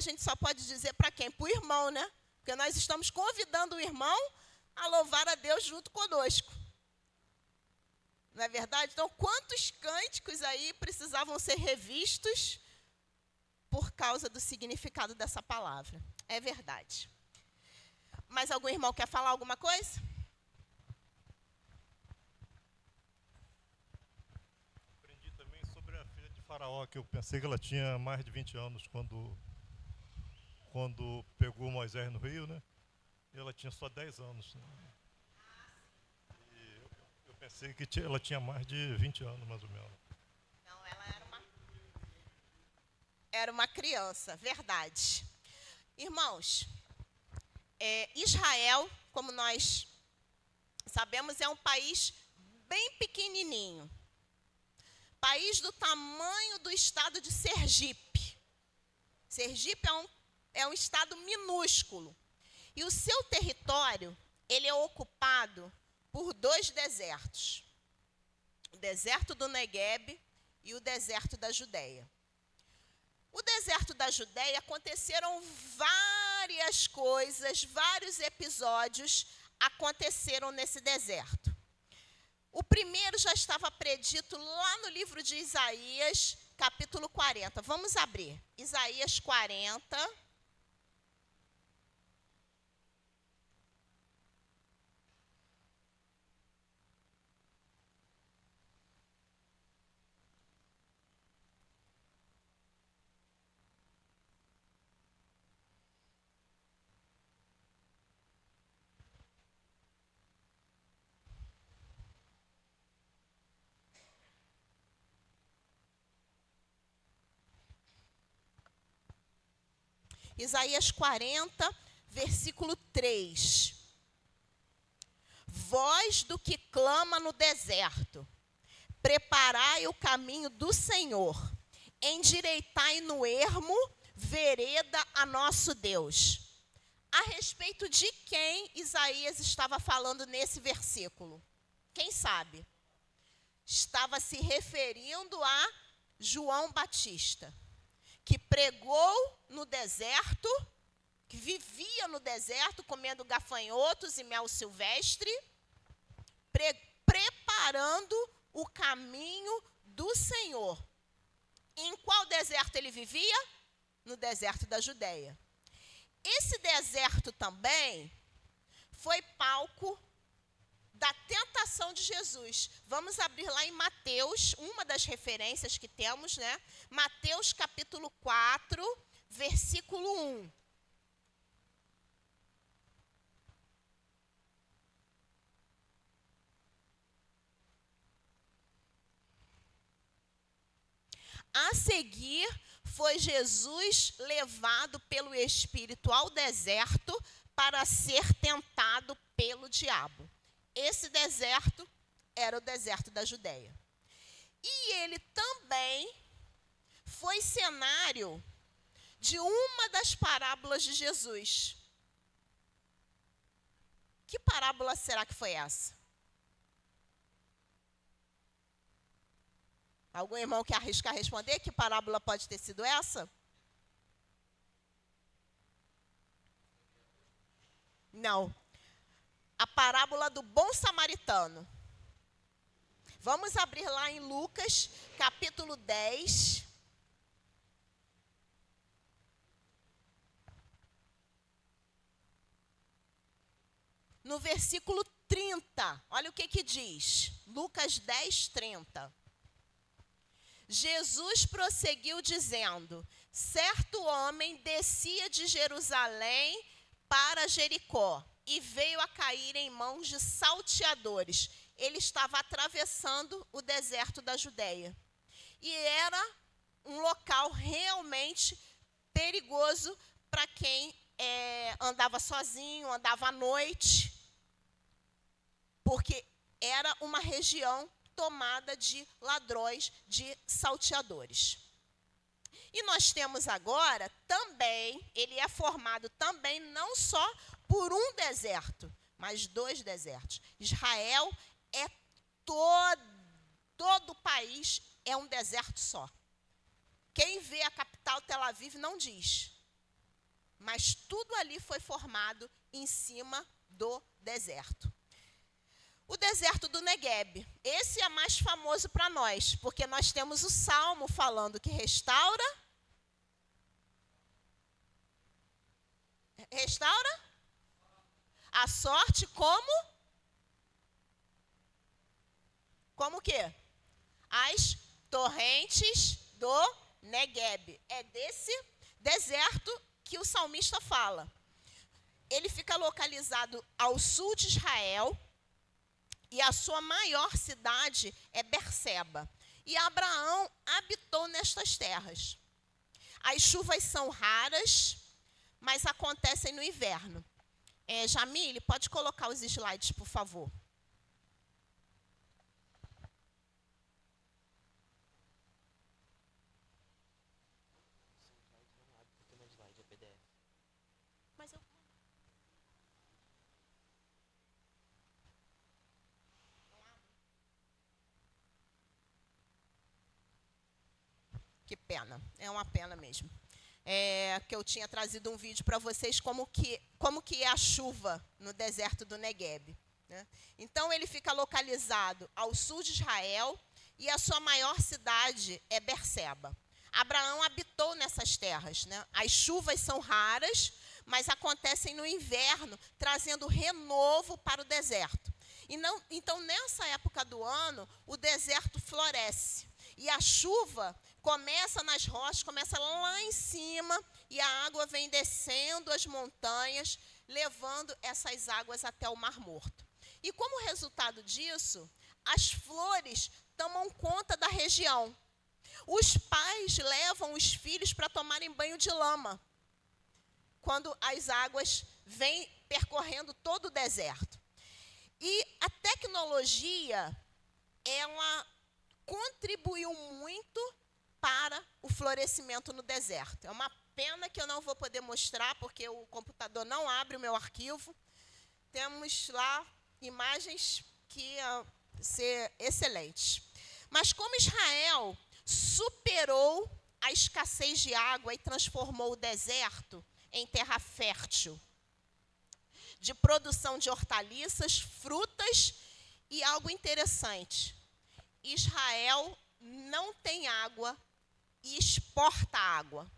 a gente só pode dizer para quem? Para o irmão, né? Porque nós estamos convidando o irmão a louvar a Deus junto conosco. Não é verdade? Então, quantos cânticos aí precisavam ser revistos por causa do significado dessa palavra? É verdade. Mais algum irmão quer falar alguma coisa? Aprendi também sobre a filha de Faraó, que eu pensei que ela tinha mais de 20 anos quando pegou Moisés no rio, né? E ela tinha só 10 anos. Né? E eu pensei que ela tinha mais de 20 anos, mais ou menos. Não, ela era uma criança, verdade. Irmãos, Israel, como nós sabemos, é um país bem pequenininho. País do tamanho do estado de Sergipe. Sergipe é um estado minúsculo. E o seu território, ele é ocupado por 2 desertos. O deserto do Negueb e o deserto da Judéia. O deserto da Judéia aconteceram várias coisas, vários episódios aconteceram nesse deserto. O primeiro já estava predito lá no livro de Isaías, capítulo 40. Vamos abrir. Isaías 40. Isaías 40, versículo 3. Voz do que clama no deserto, preparai o caminho do Senhor, endireitai no ermo vereda a nosso Deus. A respeito de quem Isaías estava falando nesse versículo? Quem sabe? Estava se referindo a João Batista, que pregou no deserto, que vivia no deserto comendo gafanhotos e mel silvestre, preparando o caminho do Senhor. Em qual deserto ele vivia? No deserto da Judéia. Esse deserto também foi palco da tentação de Jesus. Vamos abrir lá em Mateus, uma das referências que temos, né? Mateus capítulo 4, versículo 1. A seguir, foi Jesus levado pelo Espírito ao deserto para ser tentado pelo diabo. Esse deserto era o deserto da Judéia. E ele também foi cenário de uma das parábolas de Jesus. Que parábola será que foi essa? Algum irmão quer arriscar responder? Que parábola pode ter sido essa? Não. A parábola do bom samaritano. Vamos abrir lá em Lucas, capítulo 10. No versículo 30. Olha o que diz. Lucas 10, 30. Jesus prosseguiu dizendo: certo homem descia de Jerusalém para Jericó e veio a cair em mãos de salteadores. Ele estava atravessando o deserto da Judéia. E era um local realmente perigoso para quem andava sozinho, andava à noite, porque era uma região tomada de ladrões, de salteadores. E nós temos agora também, ele é formado também não só por um deserto, mas 2 desertos. Israel é todo o país é um deserto só. Quem vê a capital Tel Aviv não diz. mas tudo ali foi formado em cima do deserto. O deserto do Negueb, esse é mais famoso para nós, porque nós temos o Salmo falando que restaura a sorte como o quê? As torrentes do Negueb. É desse deserto que o salmista fala. Ele fica localizado ao sul de Israel e a sua maior cidade é Berseba. E Abraão habitou nestas terras. As chuvas são raras, mas acontecem no inverno. Jamile, pode colocar os slides, por favor. Mas eu... Que pena, é uma pena mesmo. Que eu tinha trazido um vídeo para vocês como que é a chuva no deserto do Negueb, né? Então, ele fica localizado ao sul de Israel e a sua maior cidade é Berseba. Abraão habitou nessas terras, né? As chuvas são raras, mas acontecem no inverno, trazendo renovo para o deserto. Então, nessa época do ano, o deserto floresce. E a chuva começa nas rochas, começa lá em cima, e a água vem descendo as montanhas, levando essas águas até o Mar Morto. E como resultado disso, as flores tomam conta da região. Os pais levam os filhos para tomarem banho de lama, quando as águas vêm percorrendo todo o deserto. E a tecnologia, ela contribuiu muito para o florescimento no deserto. É uma pena que eu não vou poder mostrar, porque o computador não abre o meu arquivo. Temos lá imagens que iam ser excelentes. Mas como Israel superou a escassez de água e transformou o deserto em terra fértil, de produção de hortaliças, frutas e algo interessante, Israel não tem água e exporta água.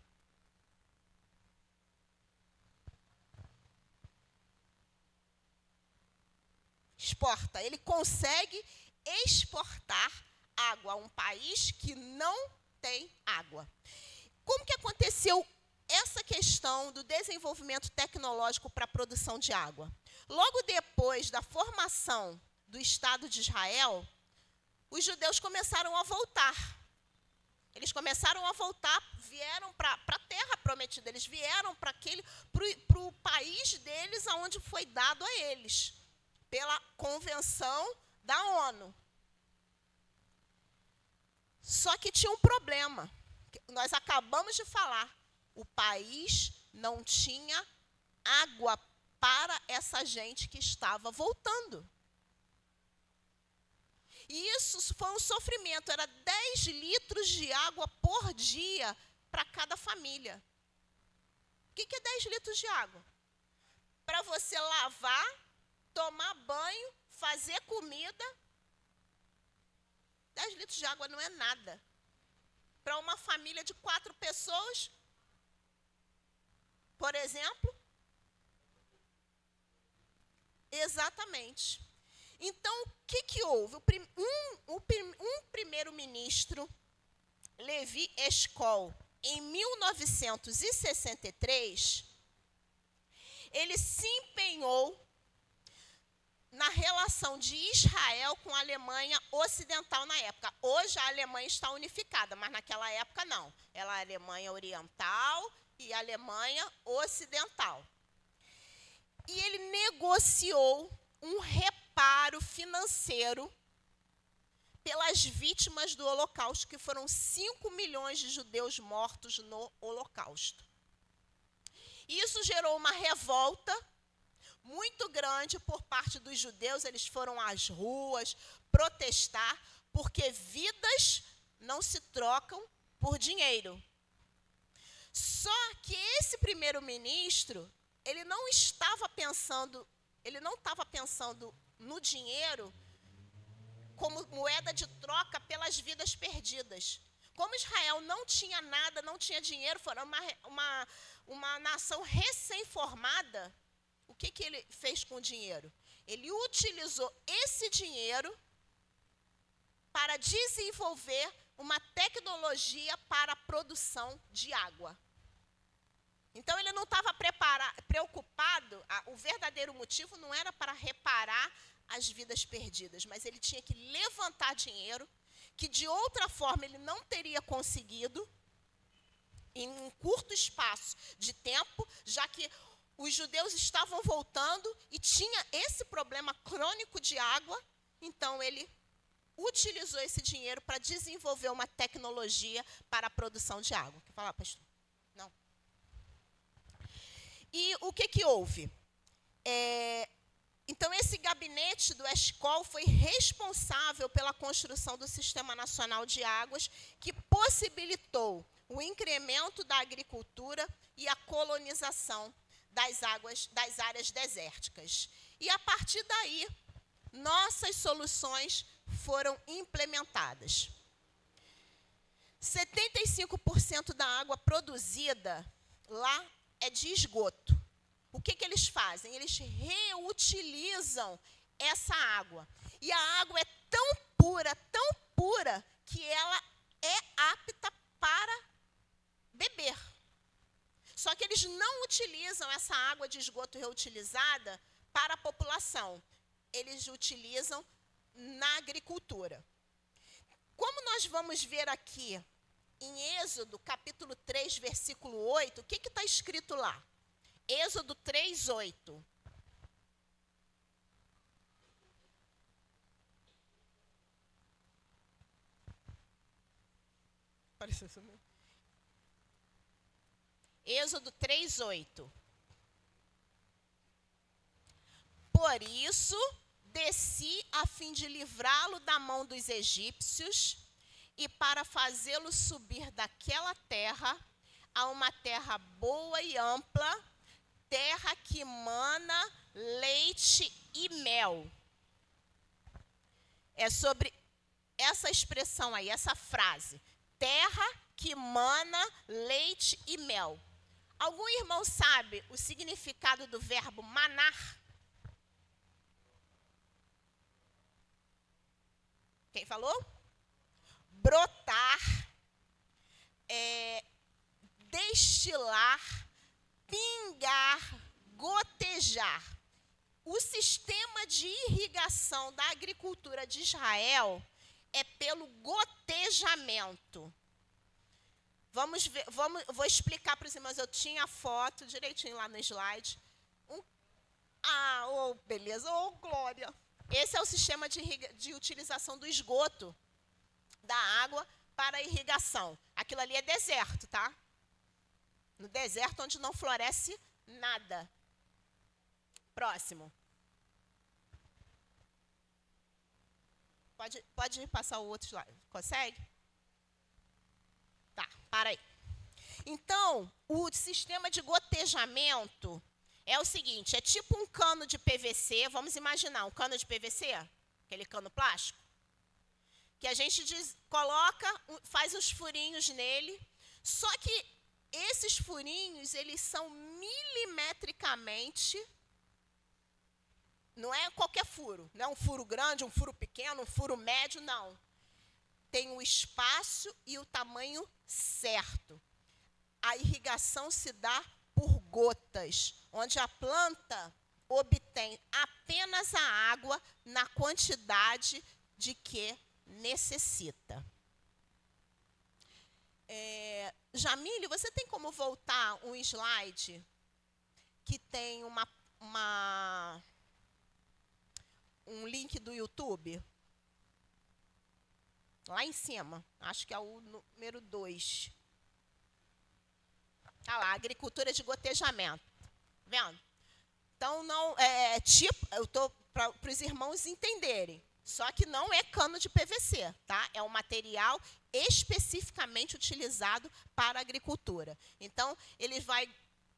Exporta, ele consegue exportar água a um país que não tem água. Como que aconteceu essa questão do desenvolvimento tecnológico para a produção de água? Logo depois da formação do Estado de Israel, os judeus começaram a voltar. Eles começaram a voltar, vieram para a terra prometida, eles vieram para o país deles, aonde foi dado a eles, pela convenção da ONU. Só que tinha um problema, que nós acabamos de falar, o país não tinha água para essa gente que estava voltando. E isso foi um sofrimento, era 10 litros de água por dia para cada família. O que é 10 litros de água? Para você lavar, tomar banho, fazer comida. 10 litros de água não é nada. Para uma família de 4 pessoas, por exemplo. Exatamente. Então, o que houve? Um primeiro-ministro, Levi Eshkol, em 1963, ele se empenhou na relação de Israel com a Alemanha Ocidental na época. Hoje a Alemanha está unificada, mas naquela época não. Ela é a Alemanha Oriental e a Alemanha Ocidental. E ele negociou um reparo financeiro pelas vítimas do Holocausto, que foram 5 milhões de judeus mortos no Holocausto. Isso gerou uma revolta muito grande por parte dos judeus. Eles foram às ruas protestar, porque vidas não se trocam por dinheiro. Só que esse primeiro-ministro, ele não estava pensando no dinheiro como moeda de troca pelas vidas perdidas. Como Israel não tinha nada, não tinha dinheiro, foi uma nação recém-formada, o que ele fez com o dinheiro? Ele utilizou esse dinheiro para desenvolver uma tecnologia para a produção de água. Então, ele não estava preocupado, o verdadeiro motivo não era para reparar as vidas perdidas, mas ele tinha que levantar dinheiro que, de outra forma, ele não teria conseguido em um curto espaço de tempo, já que os judeus estavam voltando e tinha esse problema crônico de água. Então, ele utilizou esse dinheiro para desenvolver uma tecnologia para a produção de água. Quer falar, pastor? Não. E o que houve? Então, esse gabinete do Eshkol foi responsável pela construção do Sistema Nacional de Águas, que possibilitou o incremento da agricultura e a colonização das áreas desérticas. E, a partir daí, nossas soluções foram implementadas. 75% da água produzida lá é de esgoto. O que eles fazem? Eles reutilizam essa água. E a água é tão pura, que ela é apta para beber. Só que eles não utilizam essa água de esgoto reutilizada para a população. Eles utilizam na agricultura. Como nós vamos ver aqui em Êxodo, capítulo 3, versículo 8, o que está escrito lá? Êxodo 3, 8. Êxodo 3, 8. Por isso, desci a fim de livrá-lo da mão dos egípcios e para fazê-lo subir daquela terra a uma terra boa e ampla, terra que mana leite e mel. É sobre essa expressão aí, essa frase, terra que mana leite e mel. Algum irmão sabe o significado do verbo manar? Quem falou? Brotar, destilar, pingar, gotejar. O sistema de irrigação da agricultura de Israel é pelo gotejamento. Vamos ver, vou explicar para os irmãos. Eu tinha a foto direitinho lá no slide. Beleza, glória. Esse é o sistema de utilização do esgoto da água para a irrigação. Aquilo ali é deserto, tá? No deserto onde não floresce nada. Próximo. Pode passar o outro slide. Consegue? Tá, para aí. Então, o sistema de gotejamento é o seguinte, é tipo um cano de PVC, vamos imaginar, um cano de PVC, aquele cano plástico, que a gente coloca, faz uns furinhos nele, só que esses furinhos, eles são milimetricamente, não é qualquer furo, não é um furo grande, um furo pequeno, um furo médio, não. Tem o espaço e o tamanho certo. A irrigação se dá por gotas, onde a planta obtém apenas a água na quantidade de que necessita. Jamílio, você tem como voltar um slide que tem um link do YouTube? Lá em cima, acho que é o número 2. Olha lá, agricultura de gotejamento. Vendo? Então, não, eu estou para os irmãos entenderem. Só que não é cano de PVC, tá? É um material especificamente utilizado para a agricultura. Então, ele vai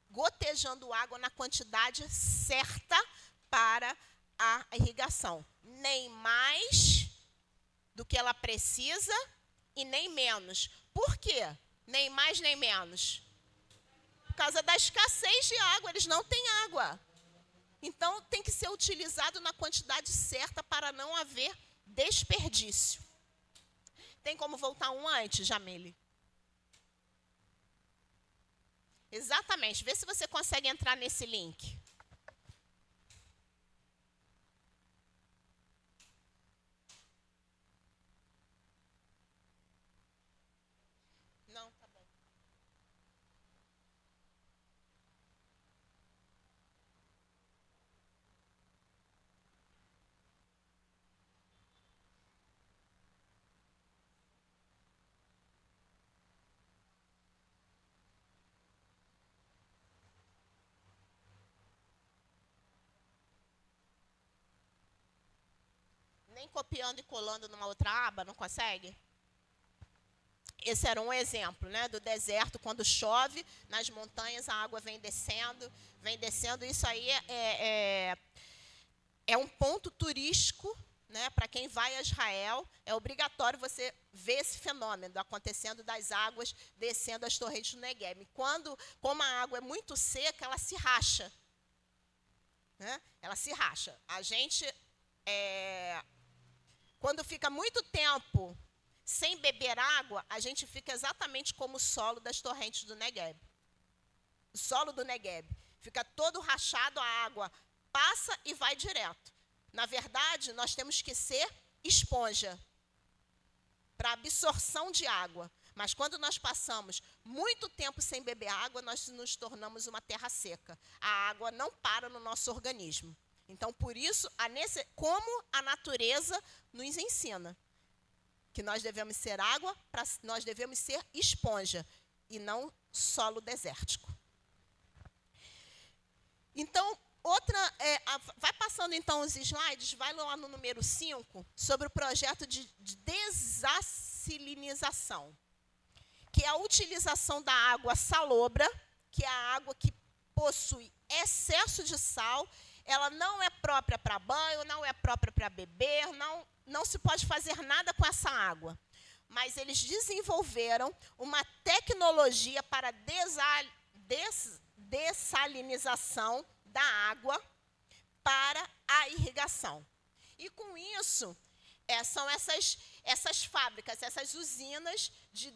gotejando água na quantidade certa para a irrigação. Nem mais do que ela precisa e nem menos. Por quê? Nem mais nem menos. Por causa da escassez de água, eles não têm água. Então, tem que ser utilizado na quantidade certa para não haver desperdício. Tem como voltar um antes, Jamile? Exatamente. Vê se você consegue entrar nesse link. Não, tá bom. Nem copiando e colando numa outra aba, não consegue? Esse era um exemplo, né, do deserto, quando chove, nas montanhas a água vem descendo. Isso aí é um ponto turístico, né, para quem vai a Israel. É obrigatório você ver esse fenômeno acontecendo das águas descendo as torrentes do Negueb. Como a água é muito seca, ela se racha. Né? Ela se racha. A gente, quando fica muito tempo sem beber água, a gente fica exatamente como o solo das torrentes do Negueb. O solo do Negueb fica todo rachado, a água passa e vai direto. Na verdade, nós temos que ser esponja para absorção de água. Mas quando nós passamos muito tempo sem beber água, nós nos tornamos uma terra seca. A água não para no nosso organismo. Então, por isso, como a natureza nos ensina, que nós devemos ser água, nós devemos ser esponja, e não solo desértico. Então, vai passando então os slides, vai lá no número 5, sobre o projeto de dessalinização, que é a utilização da água salobra, que é a água que possui excesso de sal. Ela não é própria para banho, não é própria para beber, não se pode fazer nada com essa água. Mas eles desenvolveram uma tecnologia para dessalinização da água para a irrigação. E com isso, são essas fábricas, essas usinas de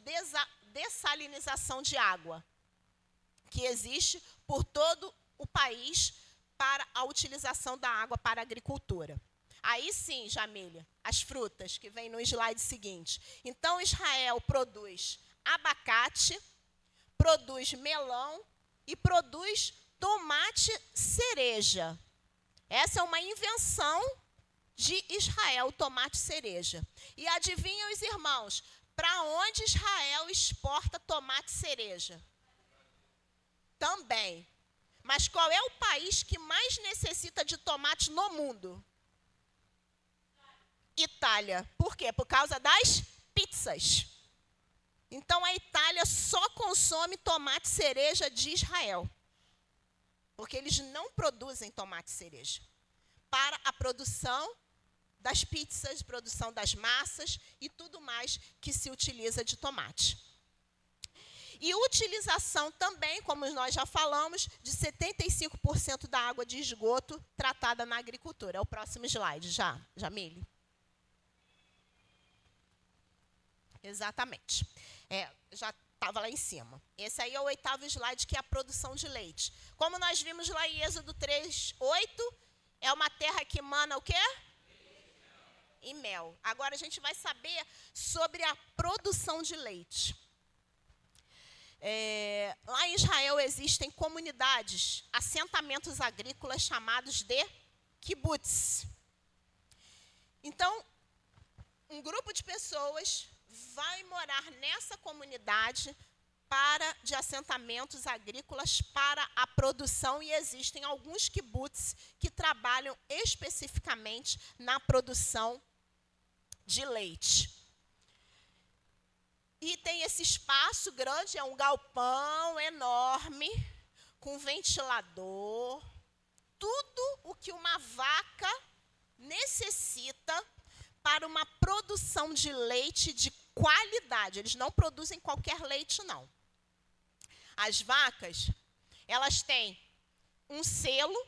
dessalinização de água, que existe por todo o país para a utilização da água para a agricultura. Aí sim, Jamília, as frutas que vem no slide seguinte. Então, Israel produz abacate, produz melão e produz tomate cereja. Essa é uma invenção de Israel, o tomate cereja. E adivinham os irmãos, para onde Israel exporta tomate cereja? Também. Mas qual é o país que mais necessita de tomate no mundo? Itália. Por quê? Por causa das pizzas. Então, a Itália só consome tomate cereja de Israel. Porque eles não produzem tomate cereja. Para a produção das pizzas, produção das massas e tudo mais que se utiliza de tomate. E utilização também, como nós já falamos, de 75% da água de esgoto tratada na agricultura. É o próximo slide, Jamile. Exatamente. Já estava lá em cima. Esse aí é o 8º slide, que é a produção de leite. Como nós vimos lá em Êxodo 3:8, é uma terra que emana o quê? E mel. Agora a gente vai saber sobre a produção de leite. Lá em Israel existem comunidades, assentamentos agrícolas chamados de kibbutz. Então, um grupo de pessoas vai morar nessa comunidade de assentamentos agrícolas para a produção, e existem alguns kibbutz que trabalham especificamente na produção de leite. E tem esse espaço grande, é um galpão enorme, com ventilador, tudo o que uma vaca necessita para uma produção de leite de qualidade. Eles não produzem qualquer leite, não. As vacas, elas têm um selo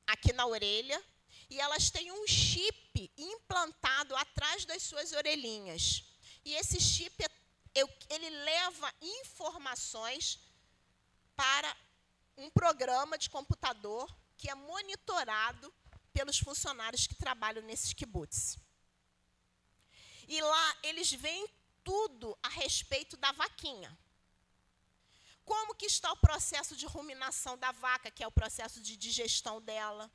aqui na orelha e elas têm um chip implantado atrás das suas orelhinhas. E esse chip, ele leva informações para um programa de computador que é monitorado pelos funcionários que trabalham nesses kibbutz. E lá eles veem tudo a respeito da vaquinha. Como que está o processo de ruminação da vaca, que é o processo de digestão dela?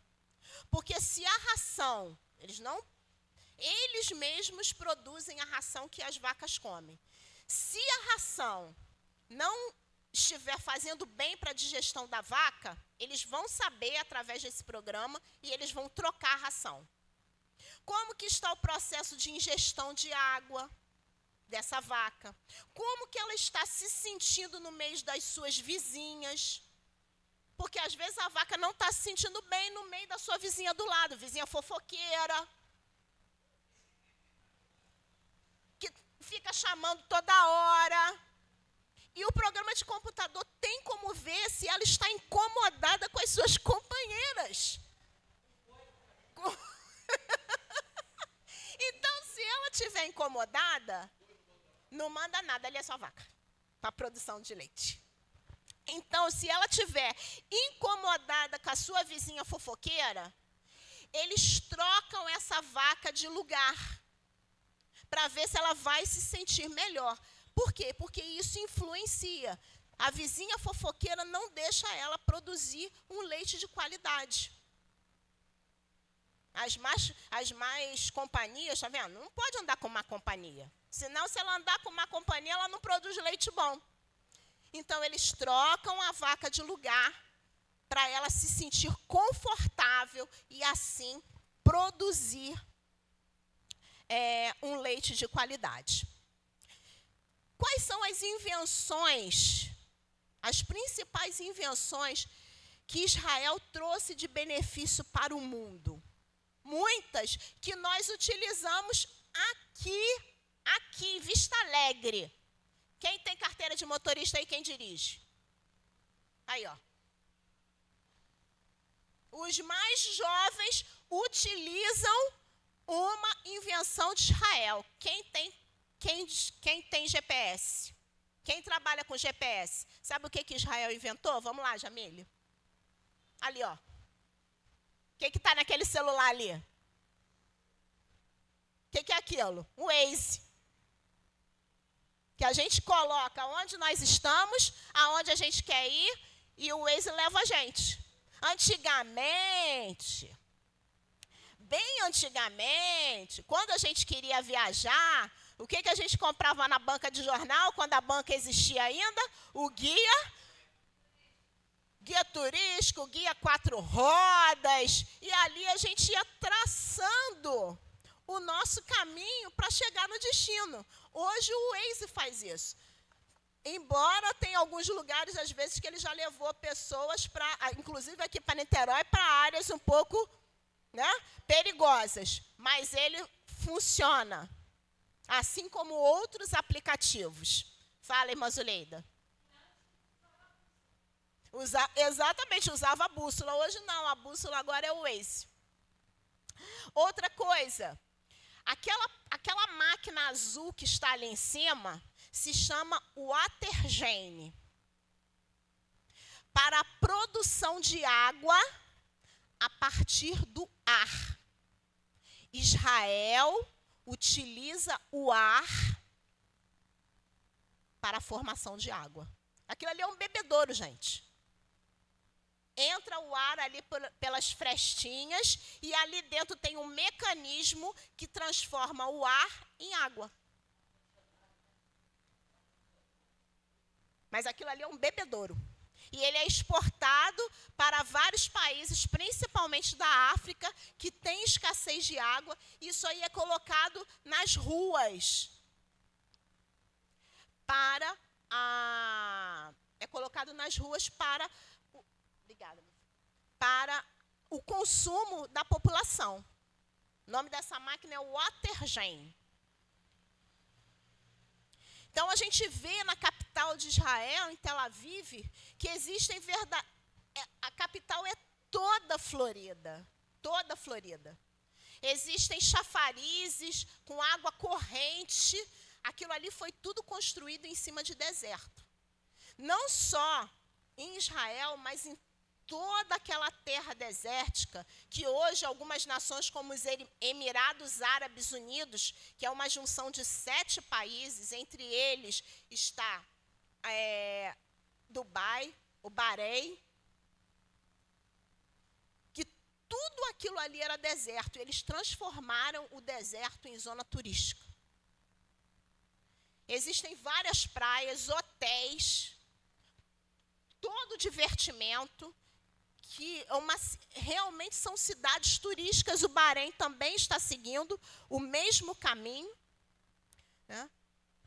Porque se a ração, eles mesmos produzem a ração que as vacas comem. Se a ração não estiver fazendo bem para a digestão da vaca, eles vão saber através desse programa e eles vão trocar a ração. Como que está o processo de ingestão de água dessa vaca? Como que ela está se sentindo no meio das suas vizinhas? Porque às vezes a vaca não está se sentindo bem no meio da sua vizinha do lado, vizinha fofoqueira, que fica chamando toda hora. E o programa de computador tem como ver se ela está incomodada com as suas companheiras. Então, se ela estiver incomodada, não manda nada, ali é só vaca, para a produção de leite. Então, se ela estiver incomodada com a sua vizinha fofoqueira, eles trocam essa vaca de lugar, para ver se ela vai se sentir melhor. Por quê? Porque isso influencia. A vizinha fofoqueira não deixa ela produzir um leite de qualidade. As mais companhias, está vendo? Não pode andar com má companhia. Senão, se ela andar com má companhia, ela não produz leite bom. Então, eles trocam a vaca de lugar para ela se sentir confortável e, assim, produzir um leite de qualidade. Quais são as invenções, as principais invenções que Israel trouxe de benefício para o mundo? Muitas que nós utilizamos aqui em Vista Alegre. Quem tem carteira de motorista aí, quem dirige? Aí, ó. Os mais jovens utilizam uma invenção de Israel. Quem tem GPS? Quem trabalha com GPS? Sabe o que Israel inventou? Vamos lá, Jamília. Ali, ó. O que está naquele celular ali? O que é aquilo? O Waze. Que a gente coloca onde nós estamos, aonde a gente quer ir, e o Waze leva a gente. Antigamente, bem antigamente, quando a gente queria viajar, o que a gente comprava na banca de jornal, quando a banca existia ainda? O guia turístico, guia 4 rodas, e ali a gente ia traçando o nosso caminho para chegar no destino. Hoje o Waze faz isso. Embora tenha alguns lugares, às vezes, que ele já levou pessoas para, inclusive aqui para Niterói, para áreas um pouco, né, perigosas. Mas ele funciona, assim como outros aplicativos. Fala, irmã Zuleida. Exatamente, usava a bússola. Hoje não, a bússola agora é o Waze. Outra coisa, aquela máquina azul que está ali em cima se chama Watergene. Para a produção de água a partir do ar. Israel utiliza o ar para a formação de água. Aquilo ali é um bebedouro, gente. Entra o ar ali pelas frestinhas e ali dentro tem um mecanismo que transforma o ar em água. Mas aquilo ali é um bebedouro. E ele é exportado para vários vários países, principalmente da África, que tem escassez de água. Isso aí é colocado nas ruas para o consumo da população. O nome dessa máquina é o Watergen. Então, a gente vê na capital de Israel, em Tel Aviv, que existem a capital é toda florida. Toda florida. Existem chafarizes com água corrente. Aquilo ali foi tudo construído em cima de deserto. Não só em Israel, mas em toda aquela terra desértica, que hoje algumas nações como os Emirados Árabes Unidos, que é uma junção de 7 países, entre eles está Dubai, o Bahrein, que tudo aquilo ali era deserto. Eles transformaram o deserto em zona turística. Existem várias praias, hotéis, todo divertimento, que realmente são cidades turísticas. O Bahrein também está seguindo o mesmo caminho, né,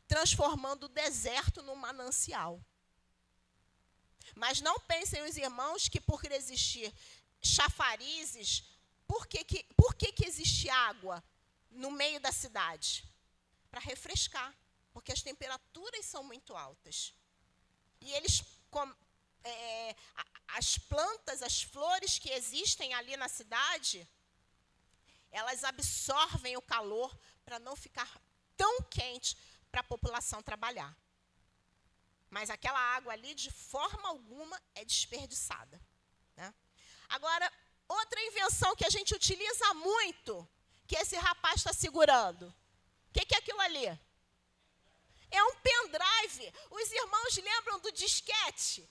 transformando o deserto num manancial. Mas não pensem os irmãos que por existir chafarizes, por que existe água no meio da cidade? Para refrescar, porque as temperaturas são muito altas. E eles as plantas, as flores que existem ali na cidade, elas absorvem o calor para não ficar tão quente para a população trabalhar. Mas aquela água ali, de forma alguma, é desperdiçada, né? Agora, outra invenção que a gente utiliza muito, que esse rapaz está segurando. O que é aquilo ali? É um pendrive. Os irmãos lembram do disquete?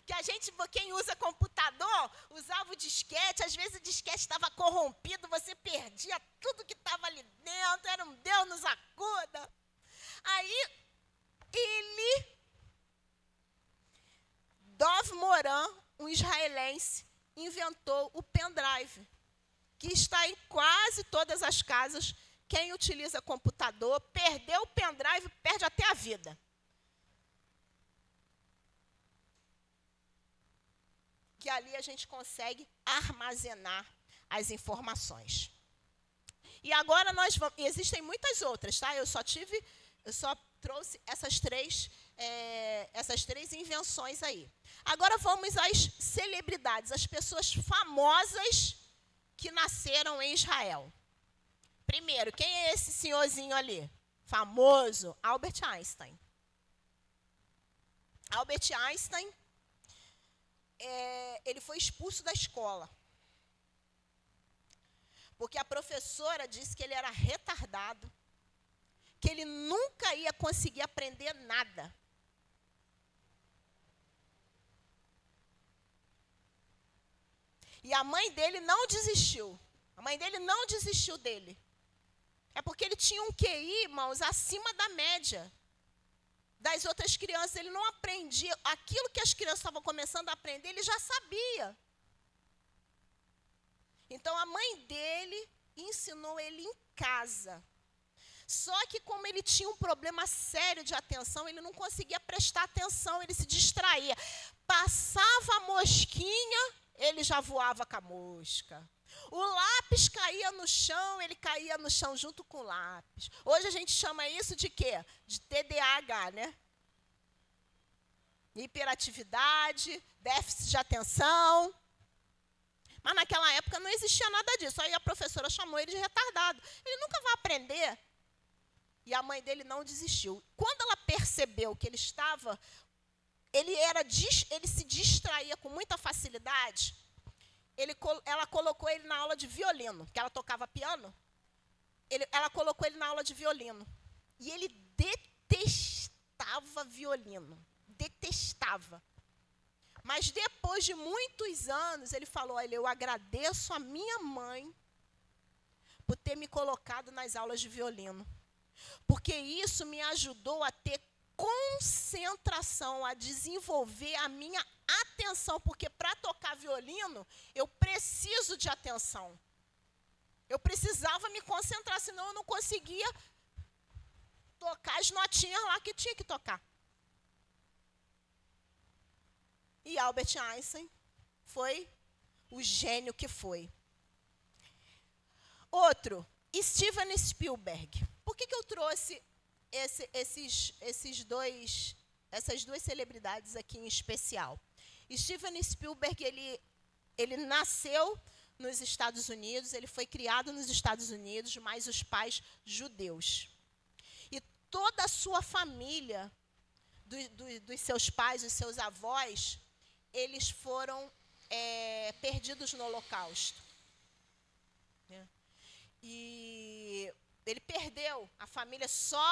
Que a gente, quem usa computador, usava o disquete, às vezes o disquete estava corrompido, você perdia tudo que estava ali dentro, era um Deus nos acuda. Aí, Dov Moran, um israelense, inventou o pendrive, que está em quase todas as casas. Quem utiliza computador, perdeu o pendrive, perde até a vida. Que ali a gente consegue armazenar as informações. E agora existem muitas outras, tá? Eu só trouxe essas três invenções aí. Agora vamos às celebridades, as pessoas famosas que nasceram em Israel. Primeiro, quem é esse senhorzinho ali? Famoso, Albert Einstein. Albert Einstein, ele foi expulso da escola, porque a professora disse que ele era retardado, que ele nunca ia conseguir aprender nada. E a mãe dele não desistiu. A mãe dele não desistiu dele. É porque ele tinha um QI, irmãos, acima da média das outras crianças. Ele não aprendia. Aquilo que as crianças estavam começando a aprender, ele já sabia. Então, a mãe dele ensinou ele em casa. Só que, como ele tinha um problema sério de atenção, ele não conseguia prestar atenção, ele se distraía. Passava a mosquinha, ele já voava com a mosca. O lápis caía no chão, ele caía no chão junto com o lápis. Hoje a gente chama isso de quê? De TDAH, né? Hiperatividade, déficit de atenção. Mas naquela época não existia nada disso. Aí a professora chamou ele de retardado. Ele nunca vai aprender. E a mãe dele não desistiu. Quando ela percebeu que ele se distraía com muita facilidade, ela colocou ele na aula de violino, porque ela tocava piano. Ela colocou ele na aula de violino. E ele detestava violino. Detestava. Mas depois de muitos anos, ele falou: olha, eu agradeço a minha mãe por ter me colocado nas aulas de violino. Porque isso me ajudou a ter concentração, a desenvolver a minha atenção, porque para tocar violino, eu preciso de atenção. Eu precisava me concentrar, senão eu não conseguia tocar as notinhas lá que tinha que tocar. E Albert Einstein foi o gênio que foi. Outro, Steven Spielberg. Por que eu trouxe essas duas celebridades aqui em especial? Steven Spielberg, ele nasceu nos Estados Unidos, ele foi criado nos Estados Unidos, mas os pais judeus. E toda a sua família, dos seus pais, dos seus avós, eles foram perdidos no Holocausto. E ele perdeu a família, só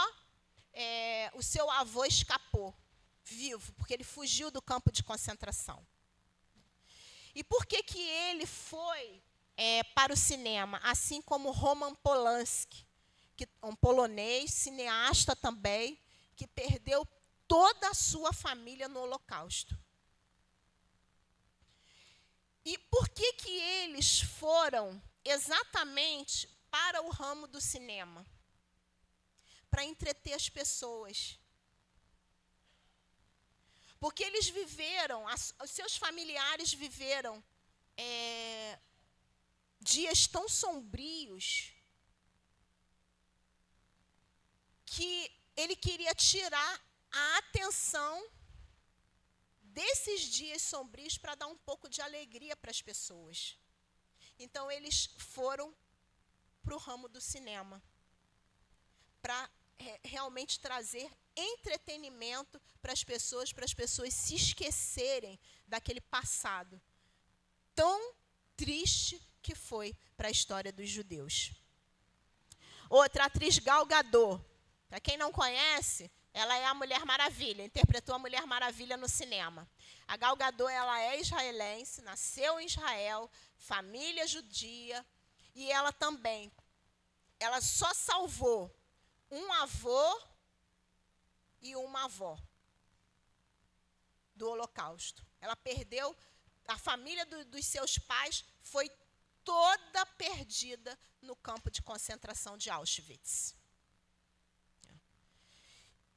o seu avô escapou vivo, porque ele fugiu do campo de concentração. E por que ele foi para o cinema? Assim como Roman Polanski, um polonês, cineasta também, que perdeu toda a sua família no Holocausto. E por que eles foram exatamente para o ramo do cinema? Para entreter as pessoas. Porque eles viveram, os seus familiares viveram dias tão sombrios que ele queria tirar a atenção desses dias sombrios para dar um pouco de alegria para as pessoas. Então, eles foram para o ramo do cinema, para realmente trazer entretenimento para as pessoas se esquecerem daquele passado tão triste que foi para a história dos judeus. Outra, atriz Gal Gadot. Para quem não conhece, ela é a Mulher Maravilha, interpretou a Mulher Maravilha no cinema. A Gal Gadot, ela é israelense, nasceu em Israel, família judia, e ela também, ela só salvou um avô e uma avó do Holocausto. Ela perdeu, a família dos seus pais foi toda perdida no campo de concentração de Auschwitz.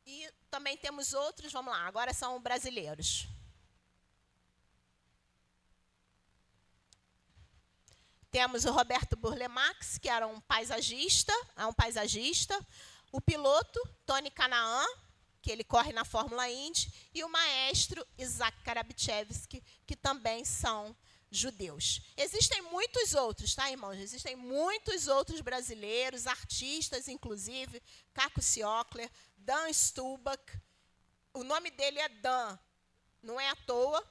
E também temos outros, vamos lá, agora são brasileiros. Temos o Roberto Burle Marx, que era um paisagista, o piloto Tony Canaan, que ele corre na Fórmula Indy, e o maestro Isaac Karabichevsky, que também são judeus. Existem muitos outros, tá, irmãos? Existem muitos outros brasileiros, artistas, inclusive, Caco Ciocler, Dan Stubach. O nome dele é Dan, não é à toa,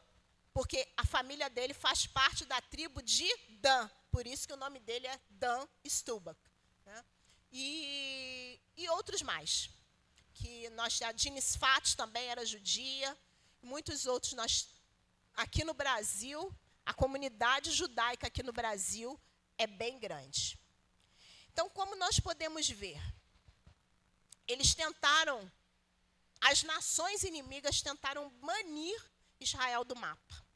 porque a família dele faz parte da tribo de Dan, por isso que o nome dele é Dan Stubach. Né? E outros mais. Que a Jeanne Sfat também era judia, muitos outros. Aqui no Brasil, a comunidade judaica aqui no Brasil é bem grande. Então, como nós podemos ver, as nações inimigas tentaram banir Israel do mapa.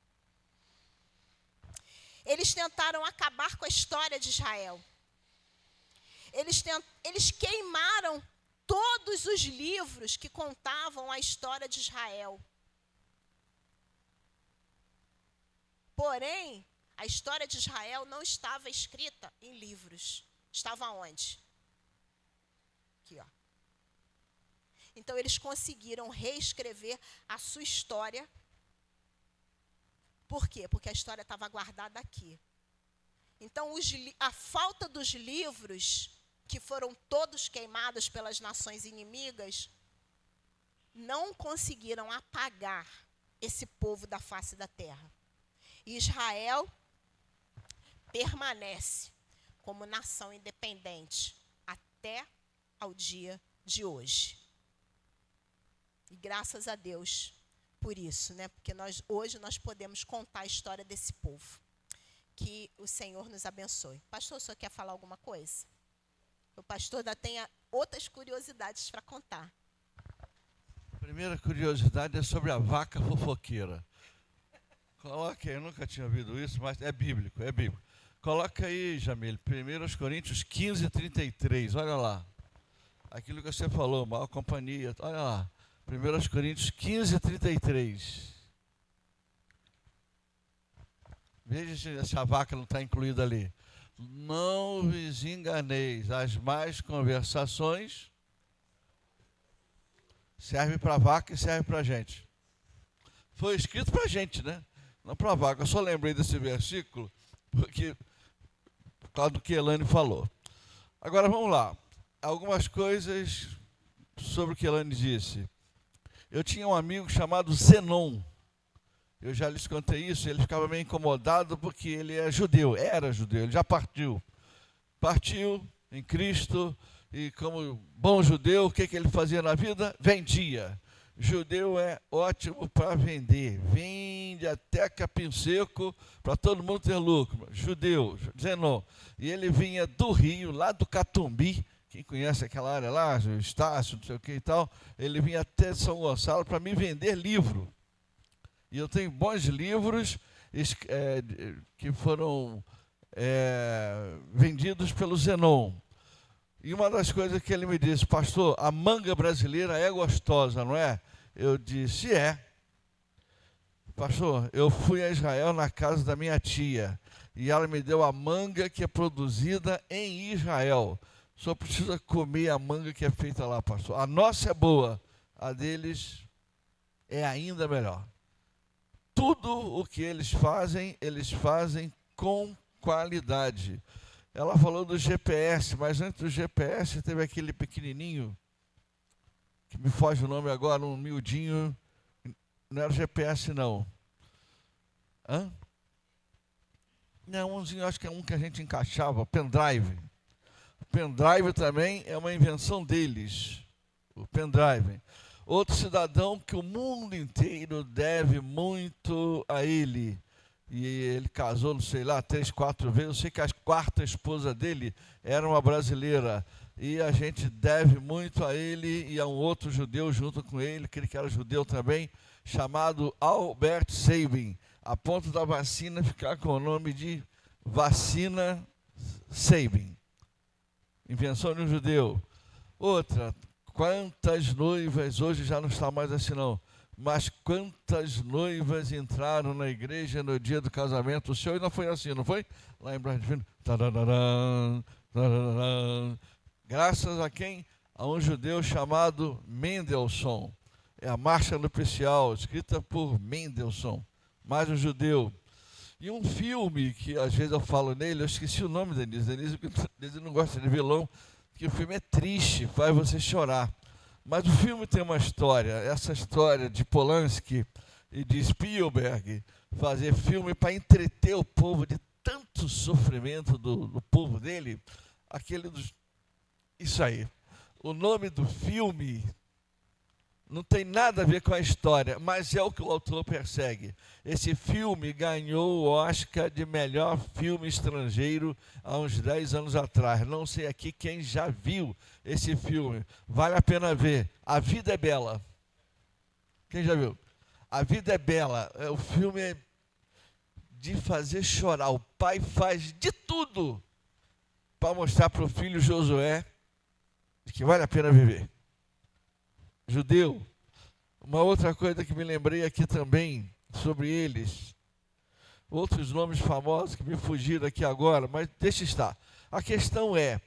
Eles tentaram acabar com a história de Israel. Eles queimaram todos os livros que contavam a história de Israel. Porém, a história de Israel não estava escrita em livros. Estava onde? Aqui, ó. Então, eles conseguiram reescrever a sua história. Por quê? Porque a história estava guardada aqui. Então, a falta dos livros, que foram todos queimados pelas nações inimigas, não conseguiram apagar esse povo da face da terra. E Israel permanece como nação independente até ao dia de hoje. E graças a Deus por isso, né? Porque hoje nós podemos contar a história desse povo. Que o Senhor nos abençoe. Pastor, o senhor quer falar alguma coisa? O pastor ainda tem outras curiosidades para contar. Primeira curiosidade é sobre a vaca fofoqueira. Coloca aí, eu nunca tinha ouvido isso, mas é bíblico, é bíblico. Coloca aí, Jamil, 1 Coríntios 15, 33, olha lá. Aquilo que você falou, maior companhia, olha lá. 1 Coríntios 15, 33. Veja se essa vaca não está incluída ali. Não vos enganeis, as más conversações serve para a vaca e serve para a gente. Foi escrito para a gente, né? Não para a vaca. Eu só lembrei desse versículo porque, por causa do que Elane falou. Agora vamos lá. Algumas coisas sobre o que Elane disse. Eu tinha um amigo chamado Zenon. Eu já lhes contei isso. Ele ficava meio incomodado porque ele é judeu. Era judeu, ele já partiu. Partiu em Cristo. E como bom judeu, o que ele fazia na vida? Vendia. Judeu é ótimo para vender. Vende até capim seco para todo mundo ter lucro. Judeu, Zenon. E ele vinha do Rio, lá do Catumbi. Quem conhece aquela área lá, Estácio, não sei o que e tal. Ele vinha até São Gonçalo para me vender livro. E eu tenho bons livros que foram vendidos pelo Zenon. E uma das coisas que ele me disse, pastor, a manga brasileira é gostosa, não é? Eu disse, é. Pastor, eu fui a Israel na casa da minha tia, e ela me deu a manga que é produzida em Israel. Só precisa comer a manga que é feita lá, pastor. A nossa é boa, a deles é ainda melhor. Tudo o que eles fazem com qualidade. Ela falou do GPS, mas antes do GPS teve aquele pequenininho, que me foge o nome agora, um miudinho, não era GPS não. Hã? Não, umzinho, acho que é um que a gente encaixava, pendrive. O pendrive também é uma invenção deles, o pendrive. Outro cidadão que o mundo inteiro deve muito a ele. E ele casou, não sei lá, 3, 4 vezes. Eu sei que a quarta esposa dele era uma brasileira. E a gente deve muito a ele e a um outro judeu junto com ele, aquele que era judeu também, chamado Albert Sabin. A ponto da vacina ficar com o nome de vacina Sabin. Invenção de um judeu. Outra, quantas noivas, hoje já não está mais assim não, mas quantas noivas entraram na igreja no dia do casamento? O senhor ainda foi assim, não foi? Lá em Brasília. Graças a quem? A um judeu chamado Mendelssohn. É a Marcha Nupcial, escrita por Mendelssohn, mais um judeu. E um filme que às vezes eu falo nele, eu esqueci o nome da Denise. Denise não gosta de vilão, porque o filme é triste, faz você chorar. Mas o filme tem uma história, essa história de Polanski e de Spielberg, fazer filme para entreter o povo de tanto sofrimento do povo dele, isso aí. O nome do filme não tem nada a ver com a história, mas é o que o autor persegue. Esse filme ganhou o Oscar de melhor filme estrangeiro há uns 10 anos atrás. Não sei aqui quem já viu esse filme. Vale a pena ver. A Vida é Bela. Quem já viu? A Vida é Bela. O filme é de fazer chorar. O pai faz de tudo para mostrar para o filho Josué que vale a pena viver. Judeu. Uma outra coisa que me lembrei aqui também sobre eles, outros nomes famosos que me fugiram aqui agora, mas deixa estar. A questão é,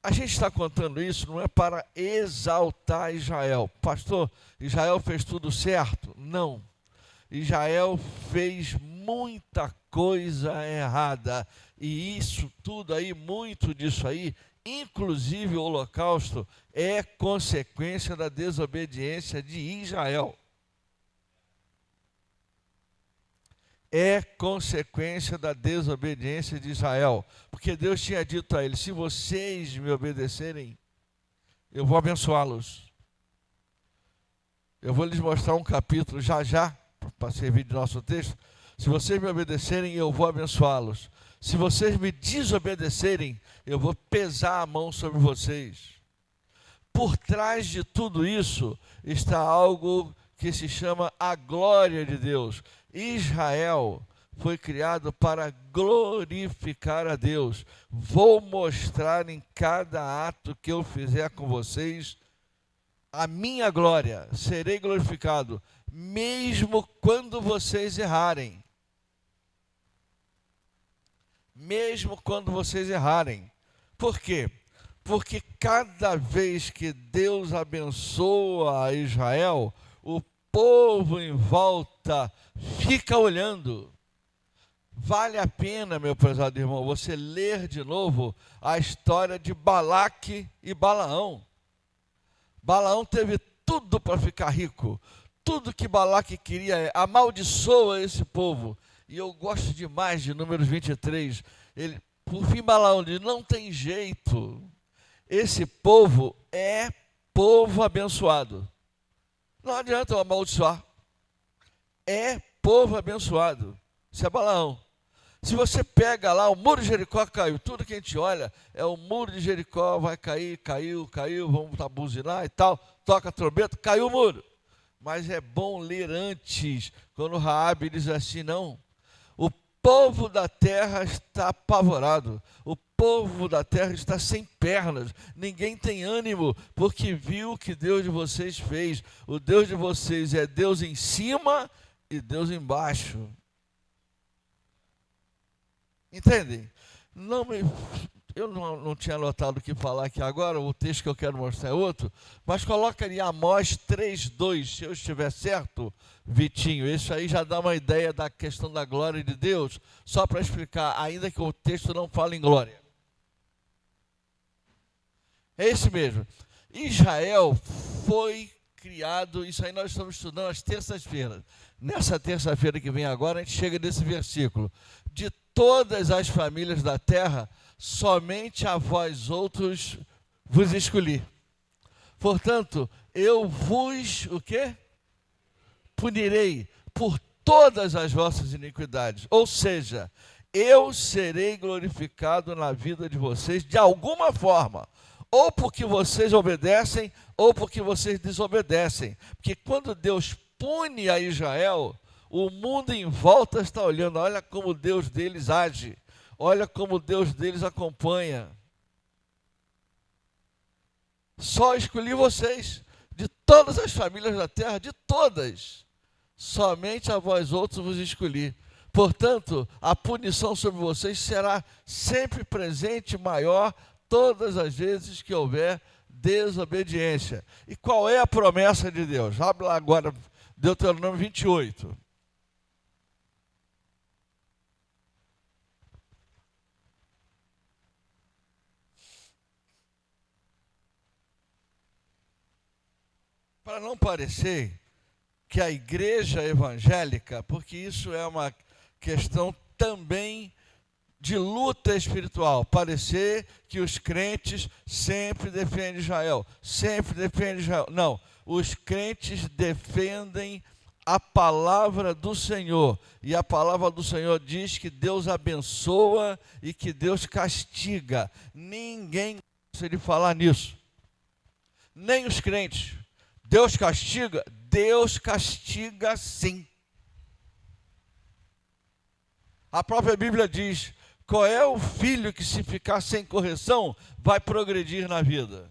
a gente está contando isso não é para exaltar Israel. Pastor, Israel fez tudo certo? Não. Israel fez muita coisa errada. E isso tudo aí, muito disso aí, inclusive o holocausto, é consequência da desobediência de Israel. É consequência da desobediência de Israel. Porque Deus tinha dito a eles, se vocês me obedecerem, eu vou abençoá-los. Eu vou lhes mostrar um capítulo já, para servir de nosso texto. Se vocês me obedecerem, eu vou abençoá-los. Se vocês me desobedecerem, eu vou pesar a mão sobre vocês. por trás de tudo isso está algo que se chama a glória de Deus. Israel foi criado para glorificar a Deus. Vou mostrar em cada ato que eu fizer com vocês a minha glória. Serei glorificado, mesmo quando vocês errarem. Mesmo quando vocês errarem. Por quê? Porque cada vez que Deus abençoa a Israel, o povo em volta fica olhando. Vale a pena, meu prezado irmão, você ler de novo a história de Balaque e Balaão. Balaão teve tudo para ficar rico. Tudo que Balaque queria é amaldiçoa esse povo. E eu gosto demais de Números 23. Por fim, Balaão diz, não tem jeito. Esse povo é povo abençoado. Não adianta eu amaldiçoar. É povo abençoado. Isso é Balaão. Se você pega lá, o muro de Jericó caiu. Tudo que a gente olha é o muro de Jericó, vai cair, caiu, vamos buzinar e tal. Toca a trombeta, caiu o muro. Mas é bom ler antes, quando Raabe diz assim, não. O povo da terra está apavorado. O povo da terra está sem pernas. Ninguém tem ânimo, porque viu o que Deus de vocês fez. O Deus de vocês é Deus em cima e Deus embaixo. Entendem? Eu não tinha anotado o que falar aqui agora, o texto que eu quero mostrar é outro, mas coloca ali Amós 3:2, se eu estiver certo, Vitinho, isso aí já dá uma ideia da questão da glória de Deus, só para explicar, ainda que o texto não fale em glória. É esse mesmo. Israel foi criado, isso aí nós estamos estudando às terças-feiras. Nessa terça-feira que vem agora, a gente chega nesse versículo. De todas as famílias da terra, somente a vós outros vos escolhi. Portanto, eu vos, o quê? Punirei por todas as vossas iniquidades. Ou seja, eu serei glorificado na vida de vocês de alguma forma. Ou porque vocês obedecem, ou porque vocês desobedecem. Porque quando Deus pune a Israel, o mundo em volta está olhando, olha como Deus deles age, olha como Deus deles acompanha. Só escolhi vocês, de todas as famílias da terra, de todas, somente a vós outros vos escolhi. Portanto, a punição sobre vocês será sempre presente, maior, todas as vezes que houver desobediência. E qual é a promessa de Deus? Abre lá agora, Deuteronômio 28. Para não parecer que a igreja evangélica, porque isso é uma questão também de luta espiritual, parecer que os crentes sempre defendem Israel, sempre defendem Israel. Não, os crentes defendem a palavra do Senhor, e a palavra do Senhor diz que Deus abençoa e que Deus castiga. Ninguém gosta de falar nisso, nem os crentes. Deus castiga sim. A própria Bíblia diz, qual é o filho que se ficar sem correção, vai progredir na vida?